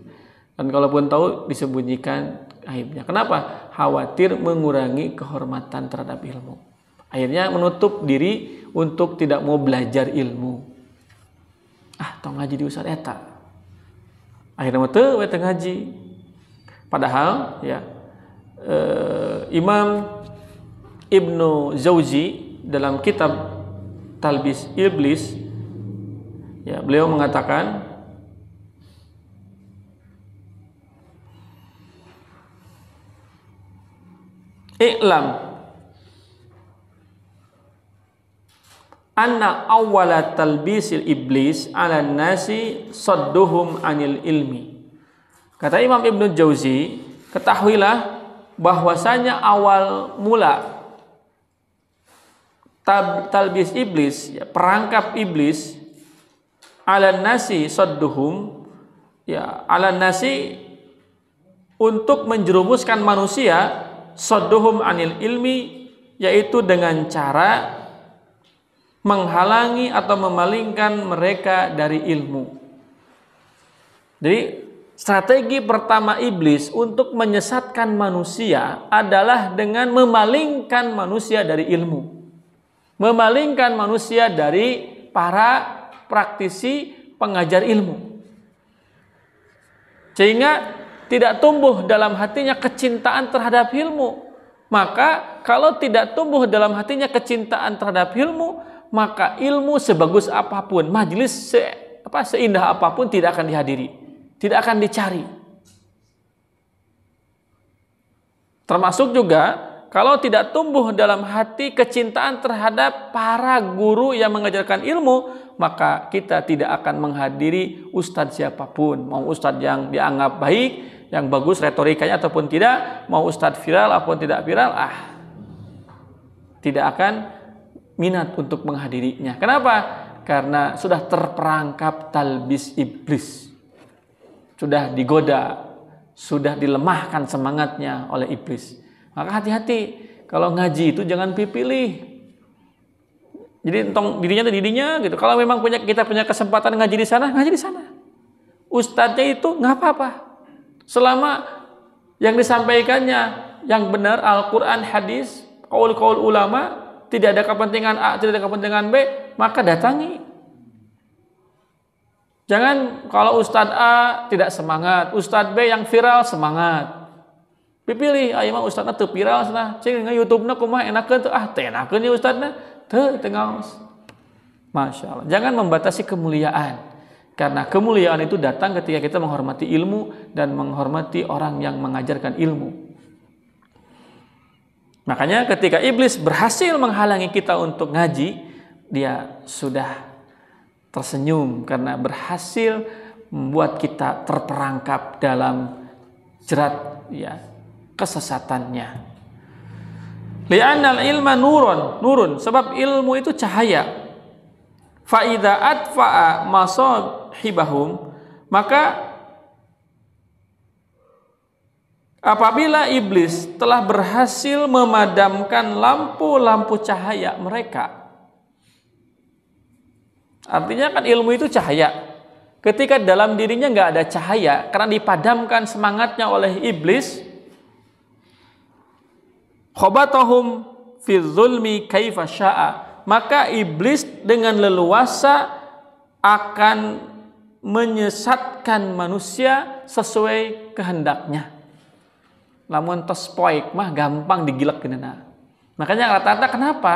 Dan kalaupun tahu disembunyikan aibnya. Kenapa? Khawatir mengurangi kehormatan terhadap ilmu. Akhirnya menutup diri untuk tidak mau belajar ilmu. Tong ngaji di ustaz eta. Akhirnya teu we teu ngaji. Padahal ya Imam Ibnu Jauzi dalam kitab Talbis Iblis ya beliau mengatakan I'lam anna awwala talbisil iblis 'ala nasi sadduhum 'anil ilmi. Kata Imam Ibnu Jauzi, ketahuilah bahwasanya awal mula talbis iblis, ya, perangkap iblis 'ala nasi sadduhum, ya 'ala nasi untuk menjerumuskan manusia sadduhum 'anil ilmi, yaitu dengan cara menghalangi atau memalingkan mereka dari ilmu. Jadi strategi pertama iblis untuk menyesatkan manusia adalah dengan memalingkan manusia dari ilmu. Memalingkan manusia dari para praktisi pengajar ilmu. Sehingga tidak tumbuh dalam hatinya kecintaan terhadap ilmu. Maka kalau tidak tumbuh dalam hatinya kecintaan terhadap ilmu, maka ilmu sebagus apapun, majelis seindah apapun tidak akan dihadiri, tidak akan dicari. Termasuk juga kalau tidak tumbuh dalam hati kecintaan terhadap para guru yang mengajarkan ilmu, maka kita tidak akan menghadiri ustadz siapapun, mau ustadz yang dianggap baik, yang bagus retorikanya ataupun tidak, mau ustadz viral ataupun tidak viral, tidak akan minat untuk menghadirinya. Kenapa? Karena sudah terperangkap talbis iblis. sudah digoda, sudah dilemahkan semangatnya oleh iblis. Maka hati-hati kalau ngaji itu jangan pilih. Jadi entong dirinya gitu. Kalau memang kita punya kesempatan ngaji di sana, ngaji di sana. Ustadznya itu nggak apa-apa. Selama yang disampaikannya yang benar, Al-Quran, hadis, qaul ulama, tidak ada kepentingan A, tidak ada kepentingan B, maka datangi. Jangan kalau Ustadz A tidak semangat, Ustadz B yang viral semangat. Dipilih, ayo mah Ustadznya teu viral sana, cing YouTube-na kumaha enakeun teu teu enakeun ya Ustadzna, teu ngaos. Masya Allah. Jangan membatasi kemuliaan, karena kemuliaan itu datang ketika kita menghormati ilmu dan menghormati orang yang mengajarkan ilmu. Makanya ketika iblis berhasil menghalangi kita untuk ngaji, dia sudah tersenyum karena berhasil membuat kita terperangkap dalam jerat kesesatannya. Li'annal ilma nurun, sebab ilmu itu cahaya. Fa idza atfa'a masahibahum, maka apabila iblis telah berhasil memadamkan lampu-lampu cahaya mereka. Artinya kan ilmu itu cahaya. Ketika dalam dirinya nggak ada cahaya karena dipadamkan semangatnya oleh iblis, khobatahum fi zulmi kaifa syaa, maka iblis dengan leluasa akan menyesatkan manusia sesuai kehendaknya. Lamun tos poik mah gampang digilek genena. Makanya rata-rata kenapa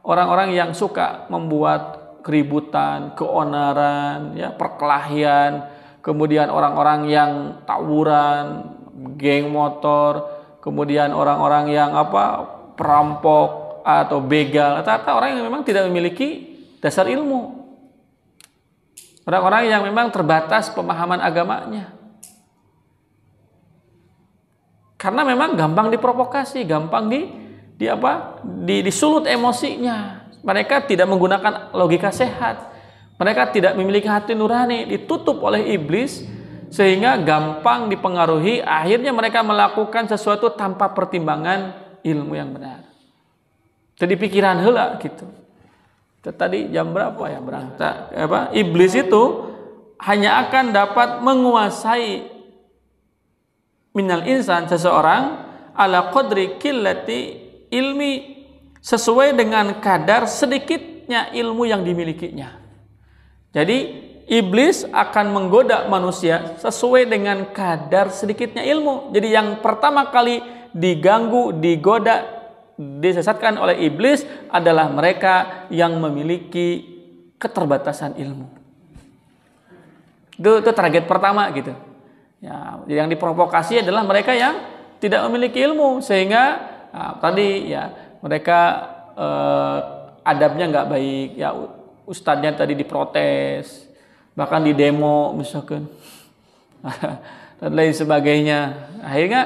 orang-orang yang suka membuat keributan, keonaran, perkelahian, kemudian orang-orang yang tawuran, geng motor, kemudian orang-orang yang perampok atau begal, rata-rata orang yang memang tidak memiliki dasar ilmu. Orang-orang yang memang terbatas pemahaman agamanya. Karena memang gampang diprovokasi, gampang disulut emosinya. Mereka tidak menggunakan logika sehat. Mereka tidak memiliki hati nurani, ditutup oleh iblis sehingga gampang dipengaruhi. Akhirnya mereka melakukan sesuatu tanpa pertimbangan ilmu yang benar. Jadi pikiran heula gitu. Tadi jam berapa ya berangkat? Iblis itu hanya akan dapat menguasai minal insan seseorang ala qadri qillati ilmi, sesuai dengan kadar sedikitnya ilmu yang dimilikinya. Jadi iblis akan menggoda manusia sesuai dengan kadar sedikitnya ilmu. Jadi yang pertama kali diganggu, digoda, disesatkan oleh iblis adalah mereka yang memiliki keterbatasan ilmu. Itu target pertama gitu. Ya, yang diprovokasi adalah mereka yang tidak memiliki ilmu, sehingga tadi mereka adabnya nggak baik, ustadznya tadi diprotes, bahkan di demo misalkan dan lain sebagainya. Akhirnya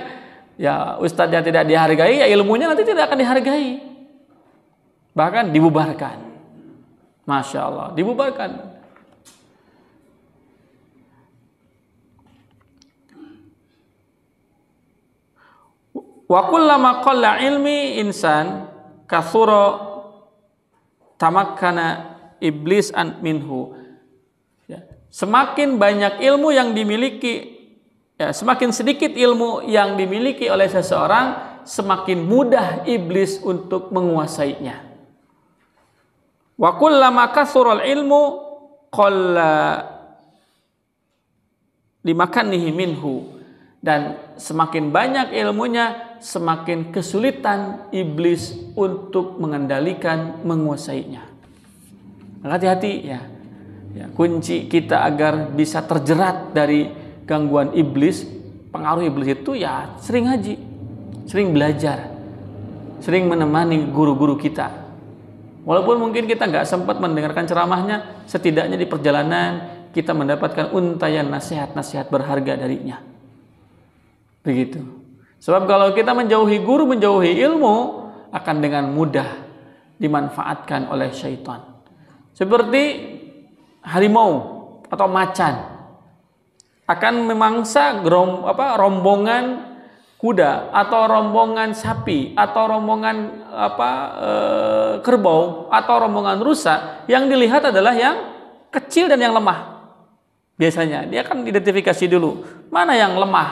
ustadznya tidak dihargai, ilmunya nanti tidak akan dihargai, bahkan dibubarkan. Masya Allah, dibubarkan. Wa kullama qalla ilmi insan kathura tamakkana iblis an minhu. Semakin banyak ilmu yang dimiliki, semakin sedikit ilmu yang dimiliki oleh seseorang, semakin mudah iblis untuk menguasainya. Wa kullama kathura ilmu qalla limakanihi minhu. Dan semakin banyak ilmunya, semakin kesulitan iblis untuk mengendalikan, menguasainya. Hati-hati kunci kita agar bisa terjerat dari gangguan iblis, pengaruh iblis itu sering ngaji, sering belajar, sering menemani guru-guru kita. Walaupun mungkin kita nggak sempat mendengarkan ceramahnya, setidaknya di perjalanan kita mendapatkan untayan nasihat-nasihat berharga darinya. Begitu. Sebab kalau kita menjauhi guru, menjauhi ilmu, akan dengan mudah dimanfaatkan oleh syaitan. Seperti harimau atau macan. akan memangsa rombongan kuda atau rombongan sapi atau rombongan kerbau atau rombongan rusa, yang dilihat adalah yang kecil dan yang lemah. Biasanya dia akan identifikasi dulu mana yang lemah,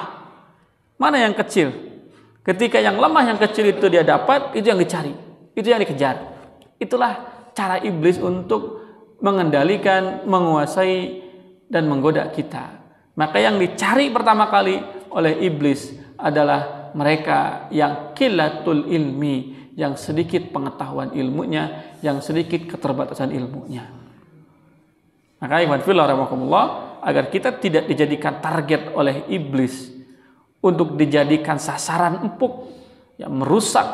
mana yang kecil. Ketika yang lemah, yang kecil itu dia dapat, itu yang dicari, itu yang dikejar. Itulah cara iblis untuk mengendalikan, menguasai dan menggoda kita. Maka yang dicari pertama kali oleh iblis adalah mereka yang qillatul ilmi, yang sedikit pengetahuan ilmunya, yang sedikit keterbatasan ilmunya. Maka ikhwan fillah rahimakumullah, agar kita tidak dijadikan target oleh iblis untuk dijadikan sasaran empuk yang merusak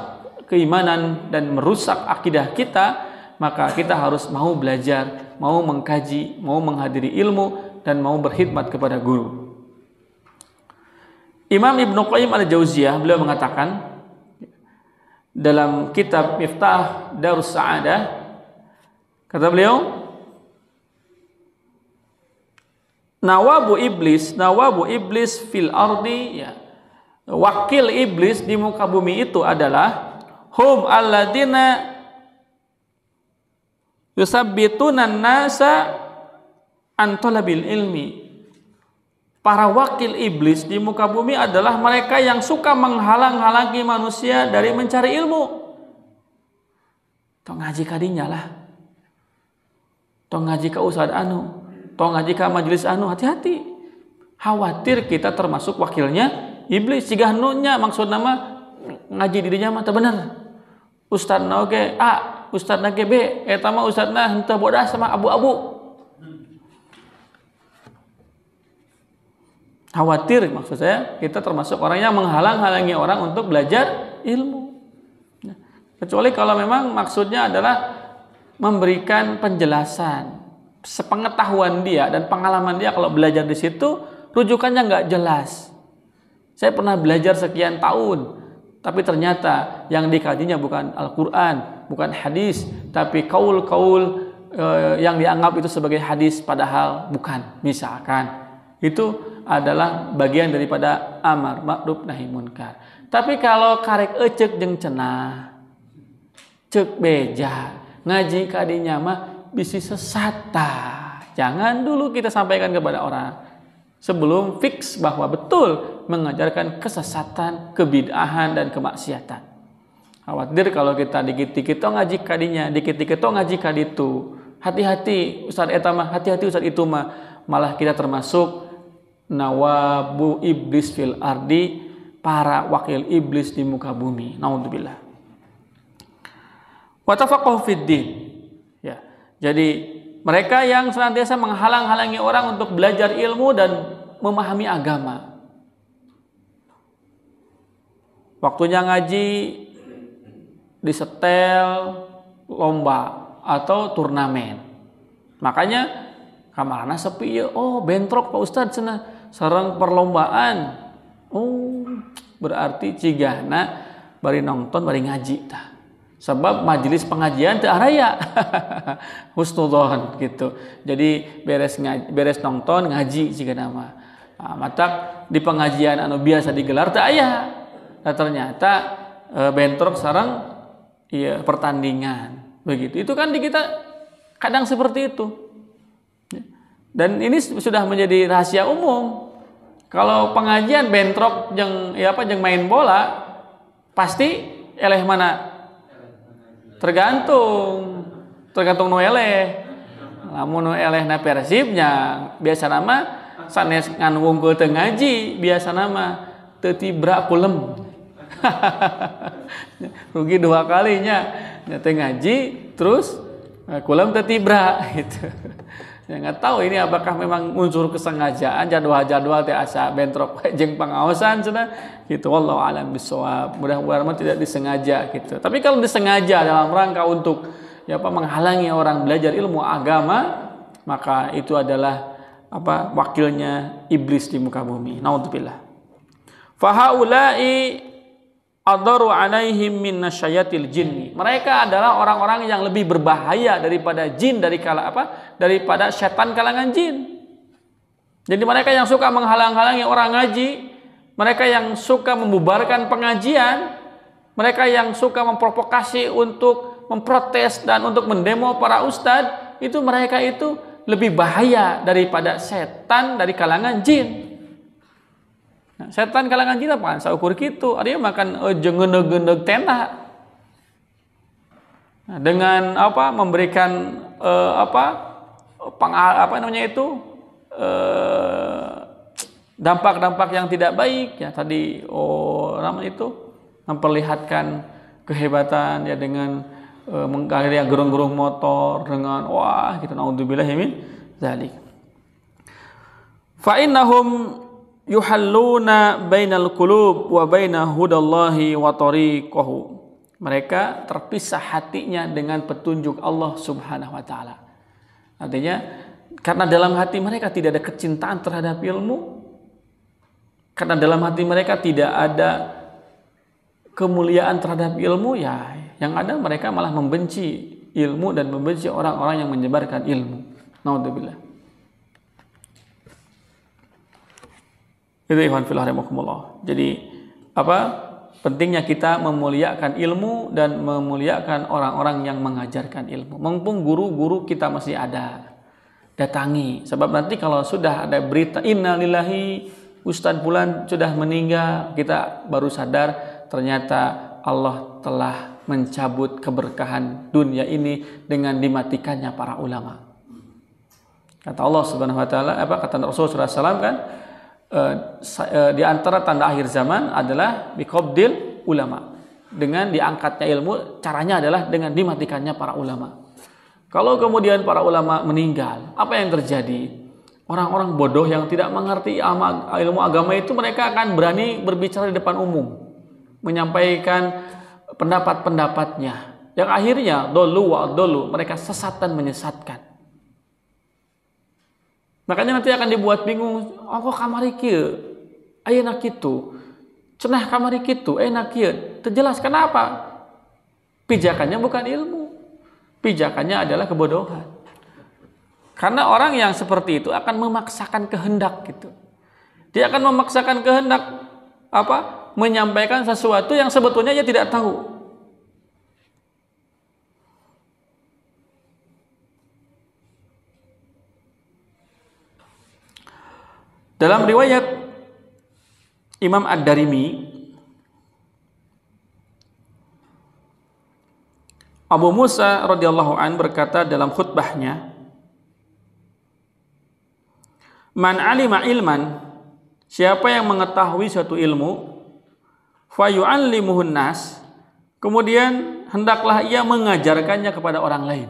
keimanan dan merusak akidah kita, maka kita harus mau belajar, mau mengkaji, mau menghadiri ilmu, dan mau berkhidmat kepada guru. Imam Ibnu Qayyim al-Jauziyah beliau mengatakan dalam kitab Miftah Darus Sa'adah, kata beliau, nawabu iblis fil ardi, ya, wakil iblis di muka bumi itu adalah hum alladina yusabbitunan nasa an talabil ilmi. Para wakil iblis di muka bumi adalah mereka yang suka menghalang-halangi manusia dari mencari ilmu. Tong ngaji kadinya lah, tong ngaji ke ustad anu, tong ngaji ke majelis anu, hati-hati. Khawatir kita termasuk wakilnya iblis. Sigah nunya maksud nama ngaji dirinya mah teu bener. Ustadna oge A, ustadna ge B, eta mah ustadna henteu bodas sama abu-abu. Khawatir maksud saya kita termasuk orang yang menghalang-halangi orang untuk belajar ilmu. Kecuali kalau memang maksudnya adalah memberikan penjelasan, sepengetahuan dia dan pengalaman dia. Kalau belajar di situ rujukannya nggak jelas. Saya pernah belajar sekian tahun, tapi ternyata yang dikajinya bukan Al-Quran, bukan hadis, tapi kaul-kaul yang dianggap itu sebagai hadis, padahal bukan. Misalkan itu adalah bagian daripada amar ma'ruf nahi munkar. Tapi kalau karek ecek jeung cenah, cek beja, ngaji kadinya mah bisi sesat. Jangan dulu kita sampaikan kepada orang sebelum fix bahwa betul mengajarkan kesesatan, kebid'ahan dan kemaksiatan. Khawatir kalau kita dikit-dikit ngaji kadinya, dikit-dikit ngaji kaditu. Hati-hati Ustaz eta mah, hati-hati Ustaz itu mah, malah kita termasuk nawabu iblis fil ardi, para wakil iblis di muka bumi. Naudzubillah. Wa tafaqahu fid din. Ya. Jadi mereka yang senantiasa menghalang-halangi orang untuk belajar ilmu dan memahami agama. Waktunya ngaji disetel lomba atau turnamen. Makanya kamarana sepi ya. Oh, bentrok Pak Ustadz cenah sareng perlombaan. Oh, berarti cigahna bari nonton bari ngaji tah. Sebab majelis pengajian teu araya. Husnudzon gitu. Jadi beres nonton ngaji cigana mah. Nah, matak di pengajian anu biasa digelar teu aya. Nah, ternyata bentrok sareng iya pertandingan. Begitu. Itu kan di kita kadang seperti itu. Dan ini sudah menjadi rahasia umum. Kalau pengajian bentrok jeung main bola, pasti eleh mana? Tergantung nu eleh. Lamun nu elehna Persibnya, biasa nama sanes ngan wungkul teu ngaji, biasa nama teu tibra kulem. Rugi dua kalinya. Teu ngaji terus kulem teu tibra gitu. Ya nggak tahu ini apakah memang unsur kesengajaan, jadwal teh asa bentrok jeung pangaosan cenah gitu. Wallahu a'lam bishawab. Mudah-mudahan tidak disengaja gitu. Tapi kalau disengaja dalam rangka untuk menghalangi orang belajar ilmu agama, maka itu adalah wakilnya iblis di muka bumi. Naudzubillah. Fa haula'i adaru alaihim min nasyayatil jinni. Mereka adalah orang-orang yang lebih berbahaya daripada jin daripada setan kalangan jin. Jadi mereka yang suka menghalang-halangi orang ngaji, mereka yang suka membubarkan pengajian, mereka yang suka memprovokasi untuk memprotes dan untuk mendemo para ustadz, itu mereka itu lebih bahaya daripada setan dari kalangan jin. Nah, setan kalangan jin apaan? Saukur gitu, ada yang makan jengeneg-geneg tenda. Nah, dengan memberikan dampak-dampak yang tidak baik ya tadi namanya itu memperlihatkan kehebatan ya dengan menggaleri gerung-gerung motor dengan gitu naudzubillah min dzalik. Fa innahum yuhalluna bainal qulub wa baina hudallahi wa tariqahu. Mereka terpisah hatinya dengan petunjuk Allah Subhanahu wa taala. Artinya karena dalam hati mereka tidak ada kecintaan terhadap ilmu, karena dalam hati mereka tidak ada kemuliaan terhadap ilmu, ya yang ada mereka malah membenci ilmu dan membenci orang-orang yang menyebarkan ilmu. Naudzubillah. Itu ikhwan fillah rahimakumullah. Jadi pentingnya kita memuliakan ilmu dan memuliakan orang-orang yang mengajarkan ilmu. Mumpung guru-guru kita masih ada, datangi. Sebab nanti kalau sudah ada berita innalillahi Ustadz Fulan sudah meninggal, kita baru sadar ternyata Allah telah mencabut keberkahan dunia ini dengan dimatikannya para ulama. Kata Allah Subhanahu wa taala, kata Rasulullah SAW kan, di antara tanda akhir zaman adalah biqabdil ulama. Dengan diangkatnya ilmu, caranya adalah dengan dimatikannya para ulama. Kalau kemudian para ulama meninggal, apa yang terjadi? Orang-orang bodoh yang tidak mengerti ilmu agama itu mereka akan berani berbicara di depan umum, menyampaikan pendapat-pendapatnya. Yang akhirnya dolu mereka sesat dan menyesatkan. Makanya nanti akan dibuat bingung, kok kamari kieu ayeuna kitu, cenah kamari kitu enak kieu. Terjelas kenapa? Pijakannya bukan ilmu. Pijakannya adalah kebodohan. Karena orang yang seperti itu akan memaksakan kehendak gitu. Dia akan memaksakan kehendak menyampaikan sesuatu yang sebetulnya dia tidak tahu. Dalam riwayat Imam Ad-Darimi, Abu Musa radhiyallahu an berkata dalam khutbahnya, "Man alima ilman, siapa yang mengetahui suatu ilmu, fayu'allimuhun nas, kemudian hendaklah ia mengajarkannya kepada orang lain."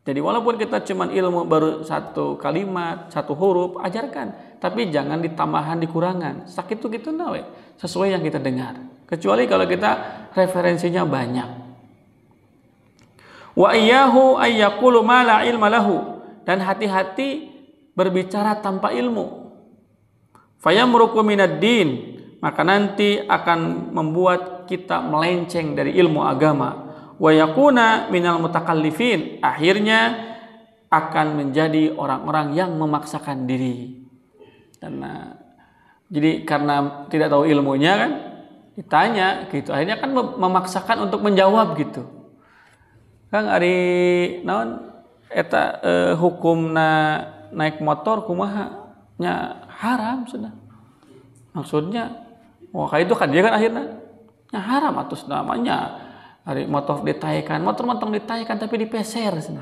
Jadi walaupun kita cuma ilmu baru satu kalimat, satu huruf, ajarkan. Tapi jangan ditambahan, dikurangan. Sakit itu gitu nawe, sesuai yang kita dengar. Kecuali kalau kita referensinya banyak. Wa iyyahu ayyaqulu ma la ilma lahu, dan hati-hati berbicara tanpa ilmu. Fayamruku minad din, maka nanti akan membuat kita melenceng dari ilmu agama. Wa yakuna minal mutakallifin, akhirnya akan menjadi orang-orang yang memaksakan diri. Jadi karena tidak tahu ilmunya kan, ditanya gitu, akhirnya kan memaksakan untuk menjawab gitu. Kang ari naon eta hukumna naik motor kumaha nya haram sudah. Maksudnya itu kan dia kan akhirnya nya haram atus namanya. Hari motor ditaikan, motor ditaikan tapi dipeser sana.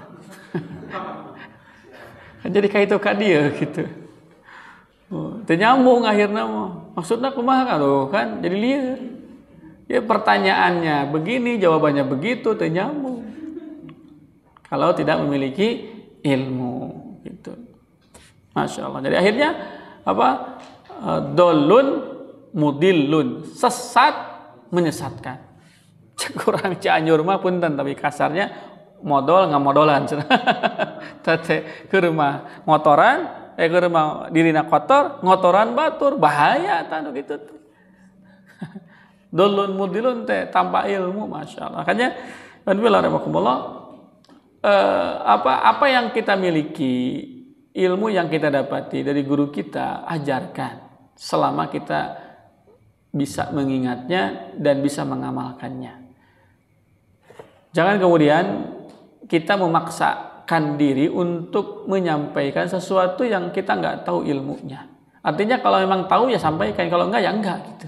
Jadi kayak itu ka dia gitu. Teu nyambung akhirnya mah. Maksudnya kumaha kan jadi liar. Ya pertanyaannya begini, jawabannya begitu, teu nyambung. Kalau tidak memiliki ilmu gitu. Masya Allah. Jadi akhirnya dolun mudillun, sesat menyesatkan. Kurang Cianjur mah punten, tapi kasarnya modal ngamodolan tete ke rumah motoran ke rumah dirina kotor ngotoran batur bahaya tanu gitu dolun mudilun teh tanpa ilmu. Masya Allah. Makanya apa yang kita miliki ilmu yang kita dapati dari guru kita, ajarkan selama kita bisa mengingatnya dan bisa mengamalkannya. Jangan kemudian kita memaksakan diri untuk menyampaikan sesuatu yang kita nggak tahu ilmunya. Artinya kalau memang tahu ya sampaikan, kalau enggak ya enggak gitu.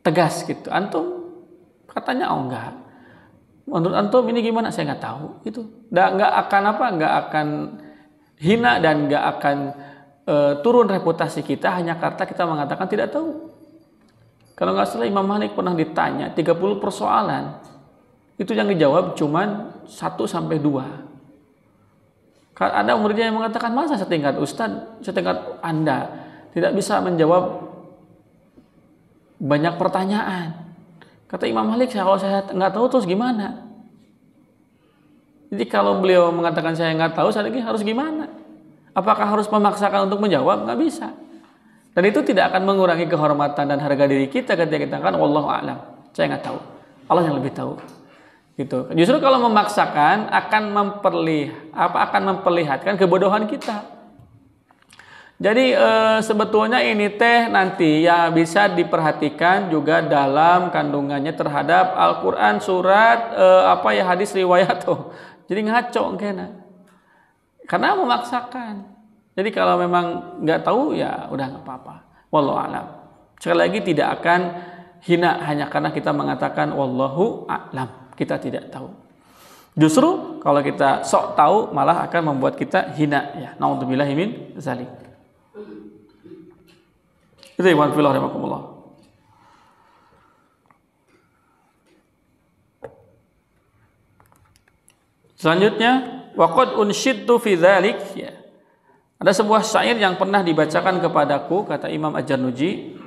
Tegas gitu. Antum katanya oh enggak. Menurut antum ini gimana? Saya nggak tahu. Itu nggak akan apa? Nggak akan hina dan nggak akan turun reputasi kita hanya karena kita mengatakan tidak tahu. Kalau nggak salah Imam Malik pernah ditanya 30 persoalan, itu yang dijawab cuman 1 sampai 2. Ada muridnya yang mengatakan masa setingkat Ustadz, setingkat Anda tidak bisa menjawab banyak pertanyaan. Kata Imam Malik, kalau saya nggak tahu terus gimana? Jadi kalau beliau mengatakan saya nggak tahu, saya lagi harus gimana? Apakah harus memaksakan untuk menjawab? Nggak bisa. Dan itu tidak akan mengurangi kehormatan dan harga diri kita ketika kita katakan wallahu a'lam. Saya nggak tahu. Allah yang lebih tahu. Gitu. Justru kalau memaksakan akan memperlihatkan kebodohan kita. Jadi sebetulnya ini teh nanti ya bisa diperhatikan juga dalam kandungannya terhadap Al-Qur'an surat hadis riwayat tuh. Jadi ngaco kena. Karena memaksakan. Jadi kalau memang nggak tahu ya udah nggak apa-apa. Wallahu a'lam. Sekali lagi tidak akan hina hanya karena kita mengatakan wallahu a'lam. Kita tidak tahu. Justru kalau kita sok tahu malah akan membuat kita hina ya. Nauzubillahi min dzalik. Itu iman fillah rahimakumullah. Selanjutnya waqad unshidtu fi dzalik ya. Ada sebuah syair yang pernah dibacakan kepadaku, kata Imam Ad-Jarnuji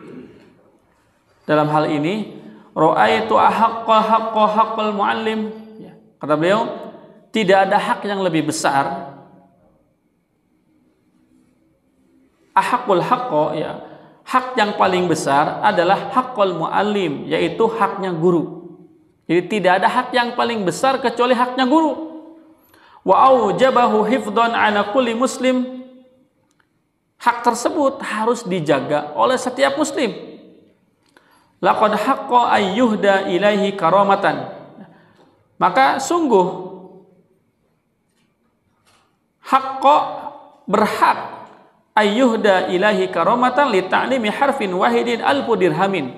dalam hal ini, ra'aitu haqqal muallim ya. Kata beliau, tidak ada hak yang lebih besar. Ahaqul haqqo ya. Hak yang paling besar adalah haqqul muallim, yaitu haknya guru. Jadi tidak ada hak yang paling besar kecuali haknya guru. Wa aujabahu hifdhan ala kulli muslim. Hak tersebut harus dijaga oleh setiap muslim. Laqad haqqa ayyuhda ilaihi karamatan. Maka sungguh haqqa berhak ayyuhda ilaihi karamatan li ta'limi harfin wahidin alfu dirhamin.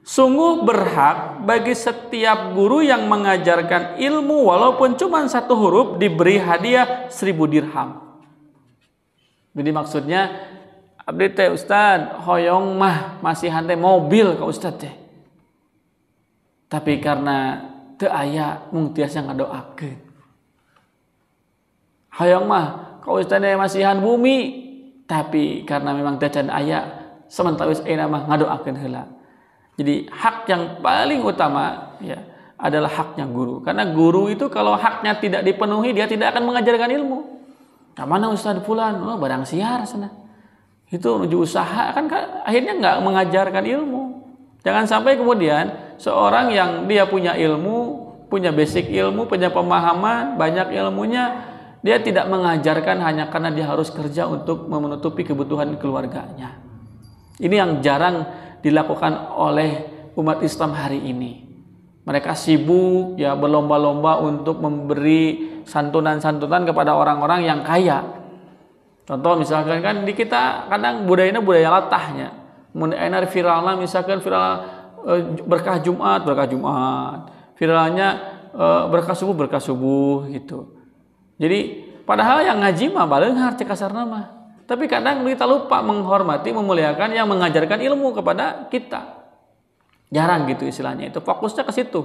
Sungguh berhak bagi setiap guru yang mengajarkan ilmu walaupun cuma 1 huruf diberi hadiah 1000 dirham. Jadi maksudnya abdi teh Ustad hoyong mah masih hante mobil ka Ustad teh. Tapi karena teu aya mung tiasa ngadoakeun. Hoyong mah ka Ustad teh masihan bumi, tapi karena memang teu can aya sementara wis ayeuna mah ngadoakeun heula. Jadi hak yang paling utama ya adalah haknya guru. Karena guru itu kalau haknya tidak dipenuhi dia tidak akan mengajarkan ilmu. Mana Ustaz Fulan? Oh, barang siar sana. Itu menuju usaha kan akhirnya nggak mengajarkan ilmu. Jangan sampai kemudian seorang yang dia punya ilmu, punya basic ilmu, punya pemahaman, banyak ilmunya, dia tidak mengajarkan hanya karena dia harus kerja untuk menutupi kebutuhan keluarganya. Ini yang jarang dilakukan oleh umat Islam hari ini. Mereka sibuk ya berlomba-lomba untuk memberi santunan-santunan kepada orang-orang yang kaya. Contoh misalkan kan di kita kadang budayanya budaya latahnya. Enar viralnya misalkan viral berkah Jumat. Viralnya berkah subuh gitu. Jadi padahal yang ngaji mah baleunghar cek kasarna mah. Tapi kadang kita lupa menghormati, memuliakan yang mengajarkan ilmu kepada kita. Jarang gitu istilahnya, itu fokusnya ke situ.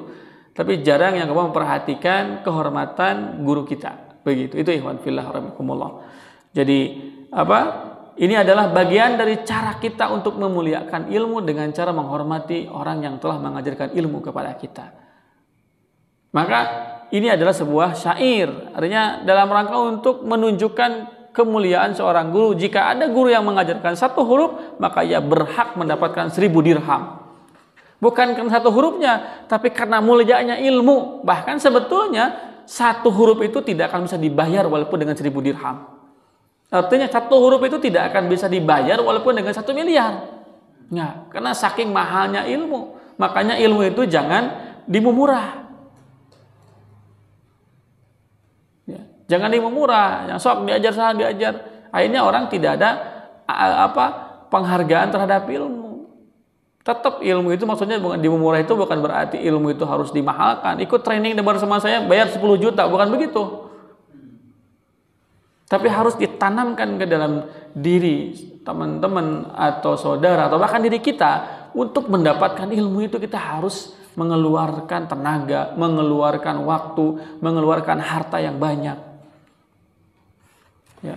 Tapi jarang yang memperhatikan kehormatan guru kita. Begitu. Itu ikhwan fillah rahimakumullah. Jadi ini adalah bagian dari cara kita untuk memuliakan ilmu dengan cara menghormati orang yang telah mengajarkan ilmu kepada kita. Maka ini adalah sebuah syair. Artinya dalam rangka untuk menunjukkan kemuliaan seorang guru. Jika ada guru yang mengajarkan 1 huruf, maka ia berhak mendapatkan 1000 dirham. Bukan karena 1 hurufnya, tapi karena mulianya ilmu. Bahkan sebetulnya satu huruf itu tidak akan bisa dibayar walaupun dengan 1000 dirham. Artinya satu huruf itu tidak akan bisa dibayar walaupun dengan 1 miliar. Nah, karena saking mahalnya ilmu. Makanya ilmu itu jangan dimurah. Ya, jangan dimurah. Yang sok diajar sana diajar. Akhirnya orang tidak ada penghargaan terhadap ilmu. Tetap ilmu itu maksudnya bukan dimurah, itu bukan berarti ilmu itu harus dimahalkan. Ikut training bersama saya bayar 10 juta, bukan begitu. Tapi harus ditanamkan ke dalam diri teman-teman atau saudara atau bahkan diri kita, untuk mendapatkan ilmu itu kita harus mengeluarkan tenaga, mengeluarkan waktu, mengeluarkan harta yang banyak. Ya.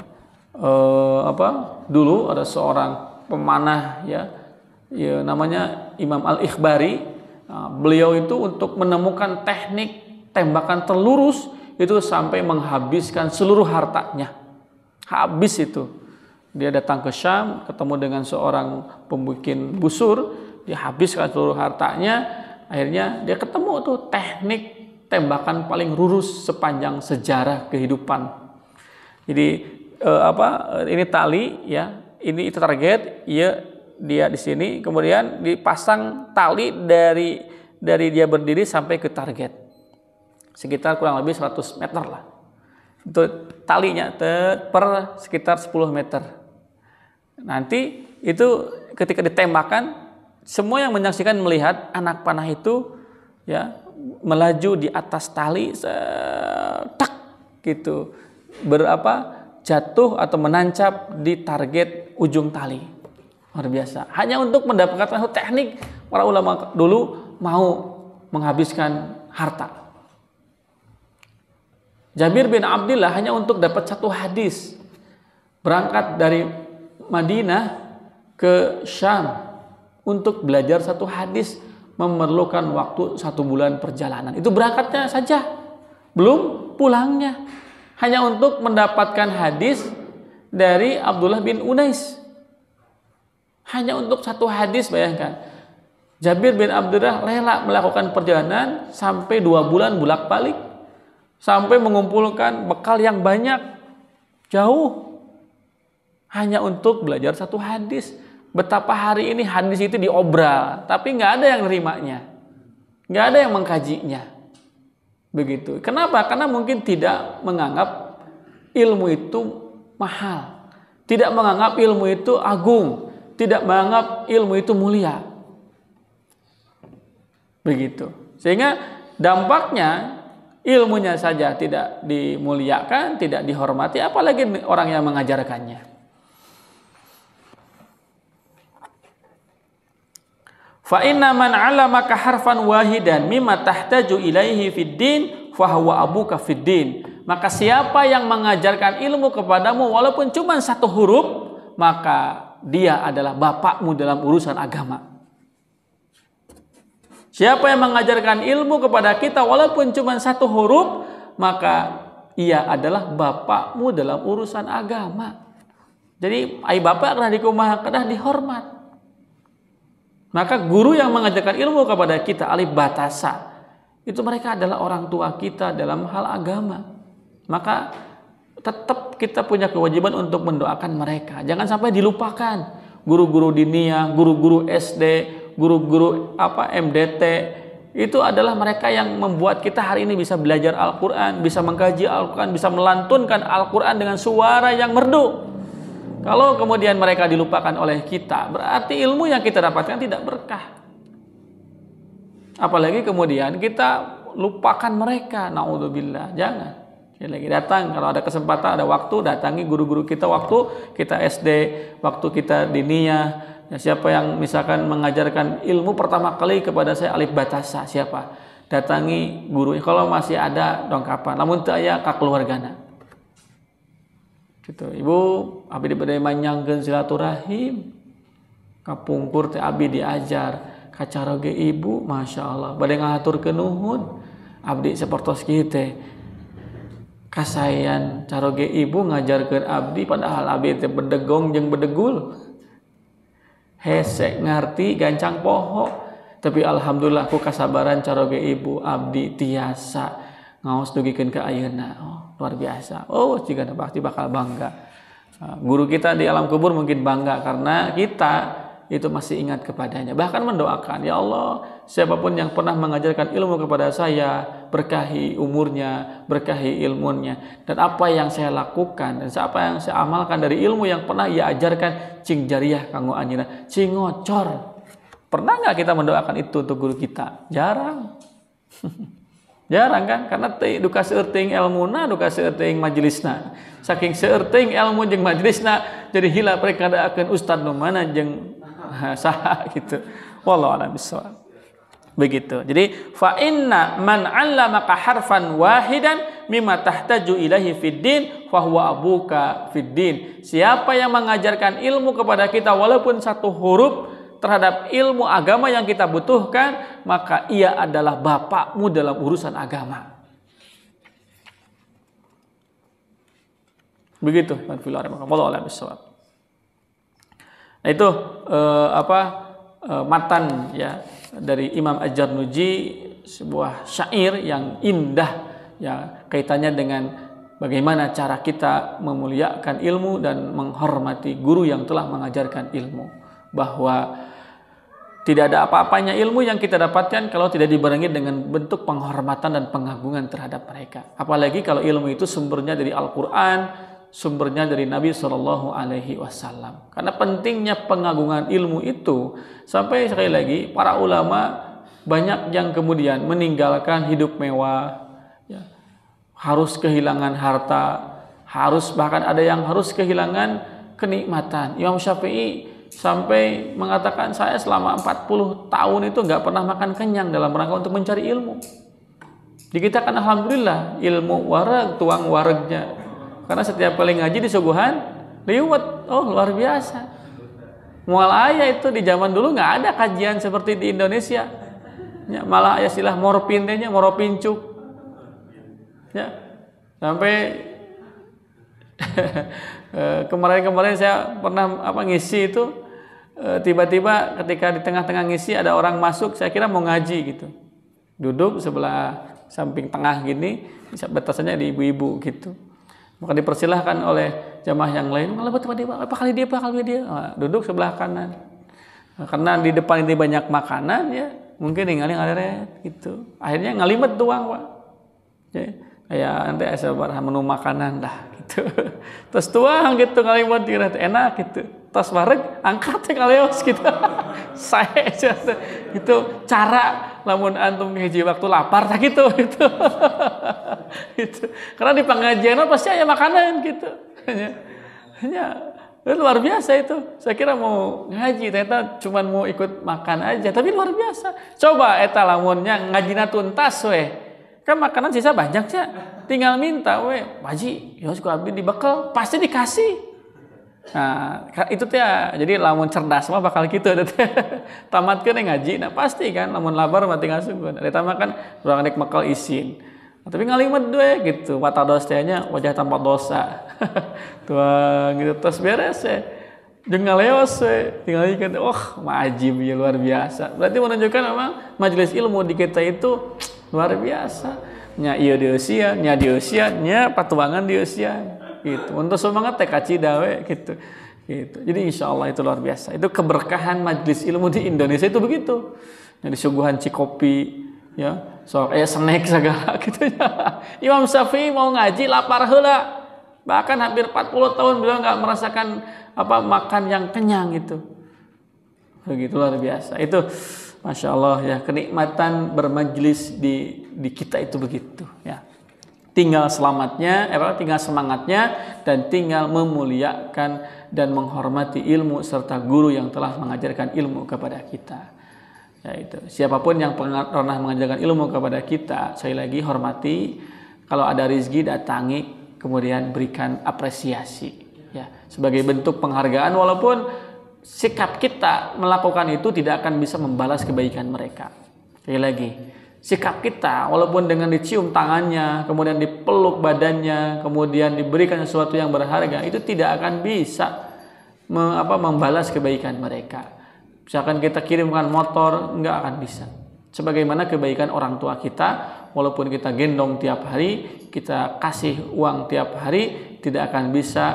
Dulu ada seorang pemanah ya namanya Imam Al-Ikhbari. Beliau itu untuk menemukan teknik tembakan terlurus itu sampai menghabiskan seluruh hartanya. Habis itu. Dia datang ke Syam, ketemu dengan seorang pembikin busur, dia habiskan seluruh hartanya. Akhirnya dia ketemu tuh teknik tembakan paling lurus sepanjang sejarah kehidupan. Jadi ini tali ya, ini itu target, ya dia di sini, kemudian dipasang tali dari dia berdiri sampai ke target. Sekitar kurang lebih 100 meter lah. Itu talinya per sekitar 10 meter. Nanti itu ketika ditembakkan, semua yang menyaksikan melihat anak panah itu ya melaju di atas tali, tak gitu, jatuh atau menancap di target ujung tali. Luar biasa. Hanya untuk mendapatkan satu teknik, para ulama dulu mau menghabiskan harta. Jabir bin Abdillah hanya untuk dapat satu hadis, berangkat dari Madinah ke Syam untuk belajar satu hadis memerlukan waktu 1 bulan perjalanan. Itu berangkatnya saja, belum pulangnya. Hanya untuk mendapatkan hadis dari Abdullah bin Unais. Hanya untuk satu hadis, bayangkan. Jabir bin Abdullah rela melakukan perjalanan sampai 2 bulan bolak-balik, sampai mengumpulkan bekal yang banyak, jauh, hanya untuk belajar satu hadis. Betapa hari ini hadis itu diobral, tapi nggak ada yang nerimanya, nggak ada yang mengkajinya. Begitu. Kenapa? Karena mungkin tidak menganggap ilmu itu mahal, tidak menganggap ilmu itu agung, tidak menganggap ilmu itu mulia. Begitu. Sehingga dampaknya ilmunya saja tidak dimuliakan, tidak dihormati, apalagi orang yang mengajarkannya. Fa inna man 'allamaka harfan wahidan mimma tahtaju ilaihi fid din fa huwa abuka fid din. Maka siapa yang mengajarkan ilmu kepadamu walaupun cuma satu huruf, maka dia adalah bapakmu dalam urusan agama. Siapa yang mengajarkan ilmu kepada kita walaupun cuma satu huruf, maka ia adalah bapakmu dalam urusan agama. Jadi ai bapak kena dikumaha, kena dihormat. Maka guru yang mengajarkan ilmu kepada kita, alif batasa, itu mereka adalah orang tua kita dalam hal agama. Maka tetap kita punya kewajiban untuk mendoakan mereka. Jangan sampai dilupakan. Guru-guru diniyah, guru-guru SD, guru-guru MDT, itu adalah mereka yang membuat kita hari ini bisa belajar Al-Quran, bisa mengkaji Al-Quran, bisa melantunkan Al-Quran dengan suara yang merdu. Kalau kemudian mereka dilupakan oleh kita, berarti ilmu yang kita dapatkan tidak berkah. Apalagi kemudian kita lupakan mereka, naudzubillah. Jangan. Sekali lagi datang, kalau ada kesempatan, ada waktu, datangi guru-guru kita waktu kita SD, waktu kita diniyah. Ya, siapa yang misalkan mengajarkan ilmu pertama kali kepada saya alif batasa, siapa? Datangi gurunya. Kalau masih ada dongkapan, namun teu aya ka keluargana. Gitu. Ibu, abdi bade manyangkeun silaturahim. Kapungkur teh abdi diajar, kacaroge ibu, masya Allah. Bade ngahaturkeun nuhun. Abdi sapertos kieu teh. Kasayan caroge ibu ngajarkeun abdi, padahal abdi teh bedegong jeung bedegul. Hese ngarti gancang poho. Tapi alhamdulillah ku kasabaran caroge ibu abdi tiasa ngaos dugikeun ka ayeuna. Oh, luar biasa. Oh, jika pasti bakal bangga. Guru kita di alam kubur mungkin bangga karena kita itu masih ingat kepadanya, bahkan mendoakan, ya Allah, siapapun yang pernah mengajarkan ilmu kepada saya, berkahi umurnya, berkahi ilmunya, dan apa yang saya lakukan dan apa yang saya amalkan dari ilmu yang pernah ia ajarkan, cing jariah kanggo anjeunna, cing ngocor. Pernah nggak kita mendoakan itu untuk guru kita? Jarang. Jarang kan? Karena duka seurting ilmuna, duka seurting majelisna. Saking seurting ilmu jeung majelisna, jadi hilap mereka akan ustad nu mana jeung saha gitu. Wallahu a'lam bishawab. Begitu. Jadi fa inna man 'allamaka harfan wahidan mimma tahtaju ilaihi fid din fa huwa abuka fid din. Siapa yang mengajarkan ilmu kepada kita walaupun satu huruf terhadap ilmu agama yang kita butuhkan, maka ia adalah bapakmu dalam urusan agama. Begitu. Wallahu a'lam bishawab. Nah itu matan ya dari Imam Adz-Dzarnuji, sebuah syair yang indah ya, kaitannya dengan bagaimana cara kita memuliakan ilmu dan menghormati guru yang telah mengajarkan ilmu, bahwa tidak ada apa-apanya ilmu yang kita dapatkan kalau tidak dibarengi dengan bentuk penghormatan dan pengagungan terhadap mereka. Apalagi kalau ilmu itu sumbernya dari Al-Quran, sumbernya dari Nabi Shallallahu Alaihi Wasallam. Karena pentingnya pengagungan ilmu itu, sampai sekali lagi para ulama banyak yang kemudian meninggalkan hidup mewah, ya, harus kehilangan harta, harus bahkan ada yang harus kehilangan kenikmatan. Imam Syafi'i sampai mengatakan, saya selama 40 tahun itu nggak pernah makan kenyang dalam rangka untuk mencari ilmu. Di kita kan alhamdulillah ilmu wareg tuang waregnya. Karena setiap kali ngaji di suguhan liwet, oh luar biasa. Mual aya itu di zaman dulu nggak ada kajian seperti di Indonesia. Ya, malah aya istilah morpin tehnya, moropincuk. Ya. Sampai kemarin saya pernah ngisi itu, tiba-tiba ketika di tengah-tengah ngisi ada orang masuk, saya kira mau ngaji gitu. Duduk sebelah samping tengah gini, batasannya di ibu-ibu gitu. Maka dipersilahkan oleh jamaah yang lain, apa kali dia, nah, duduk sebelah kanan. Nah, karena di depan ini banyak makanan ya, mungkin ningali ngaleret gitu. Akhirnya ngalimet doang, Pak. Ya, kayak nanti asa barah menu makanan dah gitu. Terus tuang gitu ngalimet enak gitu. Tos wareg angkat teh kaleos gitu. Saya itu cara lamun antum hiji waktu lapar tak gitu. Gitu. Karena di pengajian pasti ada makanan gitu. Hanya luar biasa itu. Saya kira mau ngaji ternyata cuma mau ikut makan aja, tapi luar biasa. Coba eta lamunnya ngajina tuntas we. Kan makanan sisa banyak ya. Tinggal minta we, "Paji, ya suka abdi dibekal," pasti dikasih. Nah, itu teh jadi lamun cerdas mah bakal gitu teh. Tamatkeun ngaji, nah pasti kan lamun labar mah tinggal sungkeun. Eta mah kan urang rek mekal isin. Nah, tapi ngalimet we gitu, watados teh nya wajah tanpa dosa. Tuang gitu terus beres ya. Jeung ngaleos we, tinggal ikan, majib ya luar biasa. Berarti menunjukkan memang majelis ilmu di kita itu luar biasa. Nya ieu di usia, nya di usia, nya patuangan di usia. Gitu. Untuk semangat teh kacida we gitu. Gitu. Jadi insyaallah itu luar biasa. Itu keberkahan majelis ilmu di Indonesia itu begitu. Yang disuguhan cikopi ya, sok snack segala gitu ya. Imam Syafi'i mau ngaji lapar heula. Bahkan hampir 40 tahun beliau enggak merasakan makan yang kenyang itu. Begitu luar biasa. Itu Masya Allah ya, kenikmatan bermajlis di kita itu begitu ya. Tinggal selamatnya, tinggal semangatnya, dan tinggal memuliakan dan menghormati ilmu serta guru yang telah mengajarkan ilmu kepada kita. Yaitu siapapun yang pernah mengajarkan ilmu kepada kita, saya lagi hormati. Kalau ada rezeki datangi, kemudian berikan apresiasi. Ya, sebagai bentuk penghargaan, walaupun sikap kita melakukan itu tidak akan bisa membalas kebaikan mereka. Sekali lagi. Sikap kita, walaupun dengan dicium tangannya, kemudian dipeluk badannya, kemudian diberikan sesuatu yang berharga, itu tidak akan bisa membalas kebaikan mereka. Misalkan kita kirimkan motor, enggak akan bisa. Sebagaimana kebaikan orang tua kita, walaupun kita gendong tiap hari, kita kasih uang tiap hari, tidak akan bisa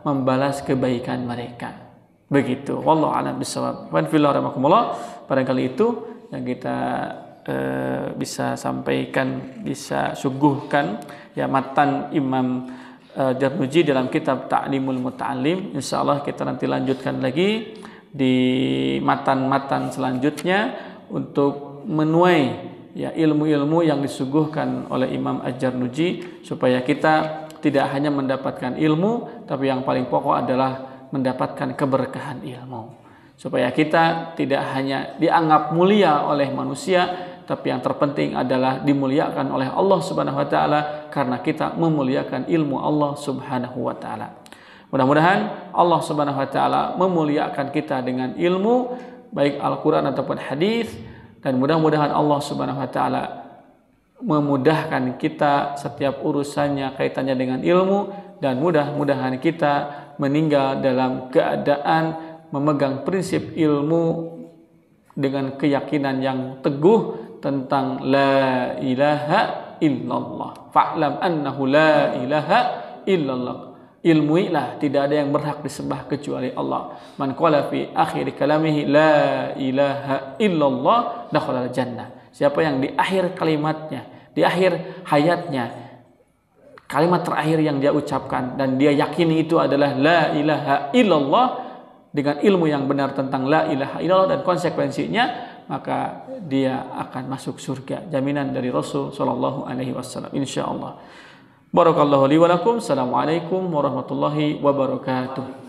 membalas kebaikan mereka. Begitu. Wallahu a'lam bishawab. Wa fillah rahimakumullah. Barangkali itu yang kita bisa sampaikan, bisa suguhkan ya matan Imam Jarnuji dalam kitab Ta'limul Muta'allim. Insyaallah kita nanti lanjutkan lagi di matan-matan selanjutnya untuk menuai ya ilmu-ilmu yang disuguhkan oleh Imam Al-Jarnuji, supaya kita tidak hanya mendapatkan ilmu, tapi yang paling pokok adalah mendapatkan keberkahan ilmu, supaya kita tidak hanya dianggap mulia oleh manusia, tapi yang terpenting adalah dimuliakan oleh Allah Subhanahu wa taala karena kita memuliakan ilmu Allah Subhanahu wa taala. Mudah-mudahan Allah Subhanahu wa taala memuliakan kita dengan ilmu, baik Al-Qur'an ataupun hadis, dan mudah-mudahan Allah Subhanahu wa taala memudahkan kita setiap urusannya kaitannya dengan ilmu, dan mudah-mudahan kita meninggal dalam keadaan memegang prinsip ilmu dengan keyakinan yang teguh tentang la ilaha illallah. Fa'lam annahu la ilaha illallah. Ilmuilah tidak ada yang berhak disembah kecuali Allah. Man qala fi akhir kalamihi la ilaha illallah dakhala jannah. Siapa yang di akhir kalimatnya, di akhir hayatnya, kalimat terakhir yang dia ucapkan dan dia yakini itu adalah la ilaha illallah, dengan ilmu yang benar tentang la ilaha illallah dan konsekuensinya, maka dia akan masuk surga. Jaminan dari Rasul sallallahu alaihi wasallam insyaallah. Barakallahu li wa lakum. Assalamualaikum warahmatullahi wabarakatuh.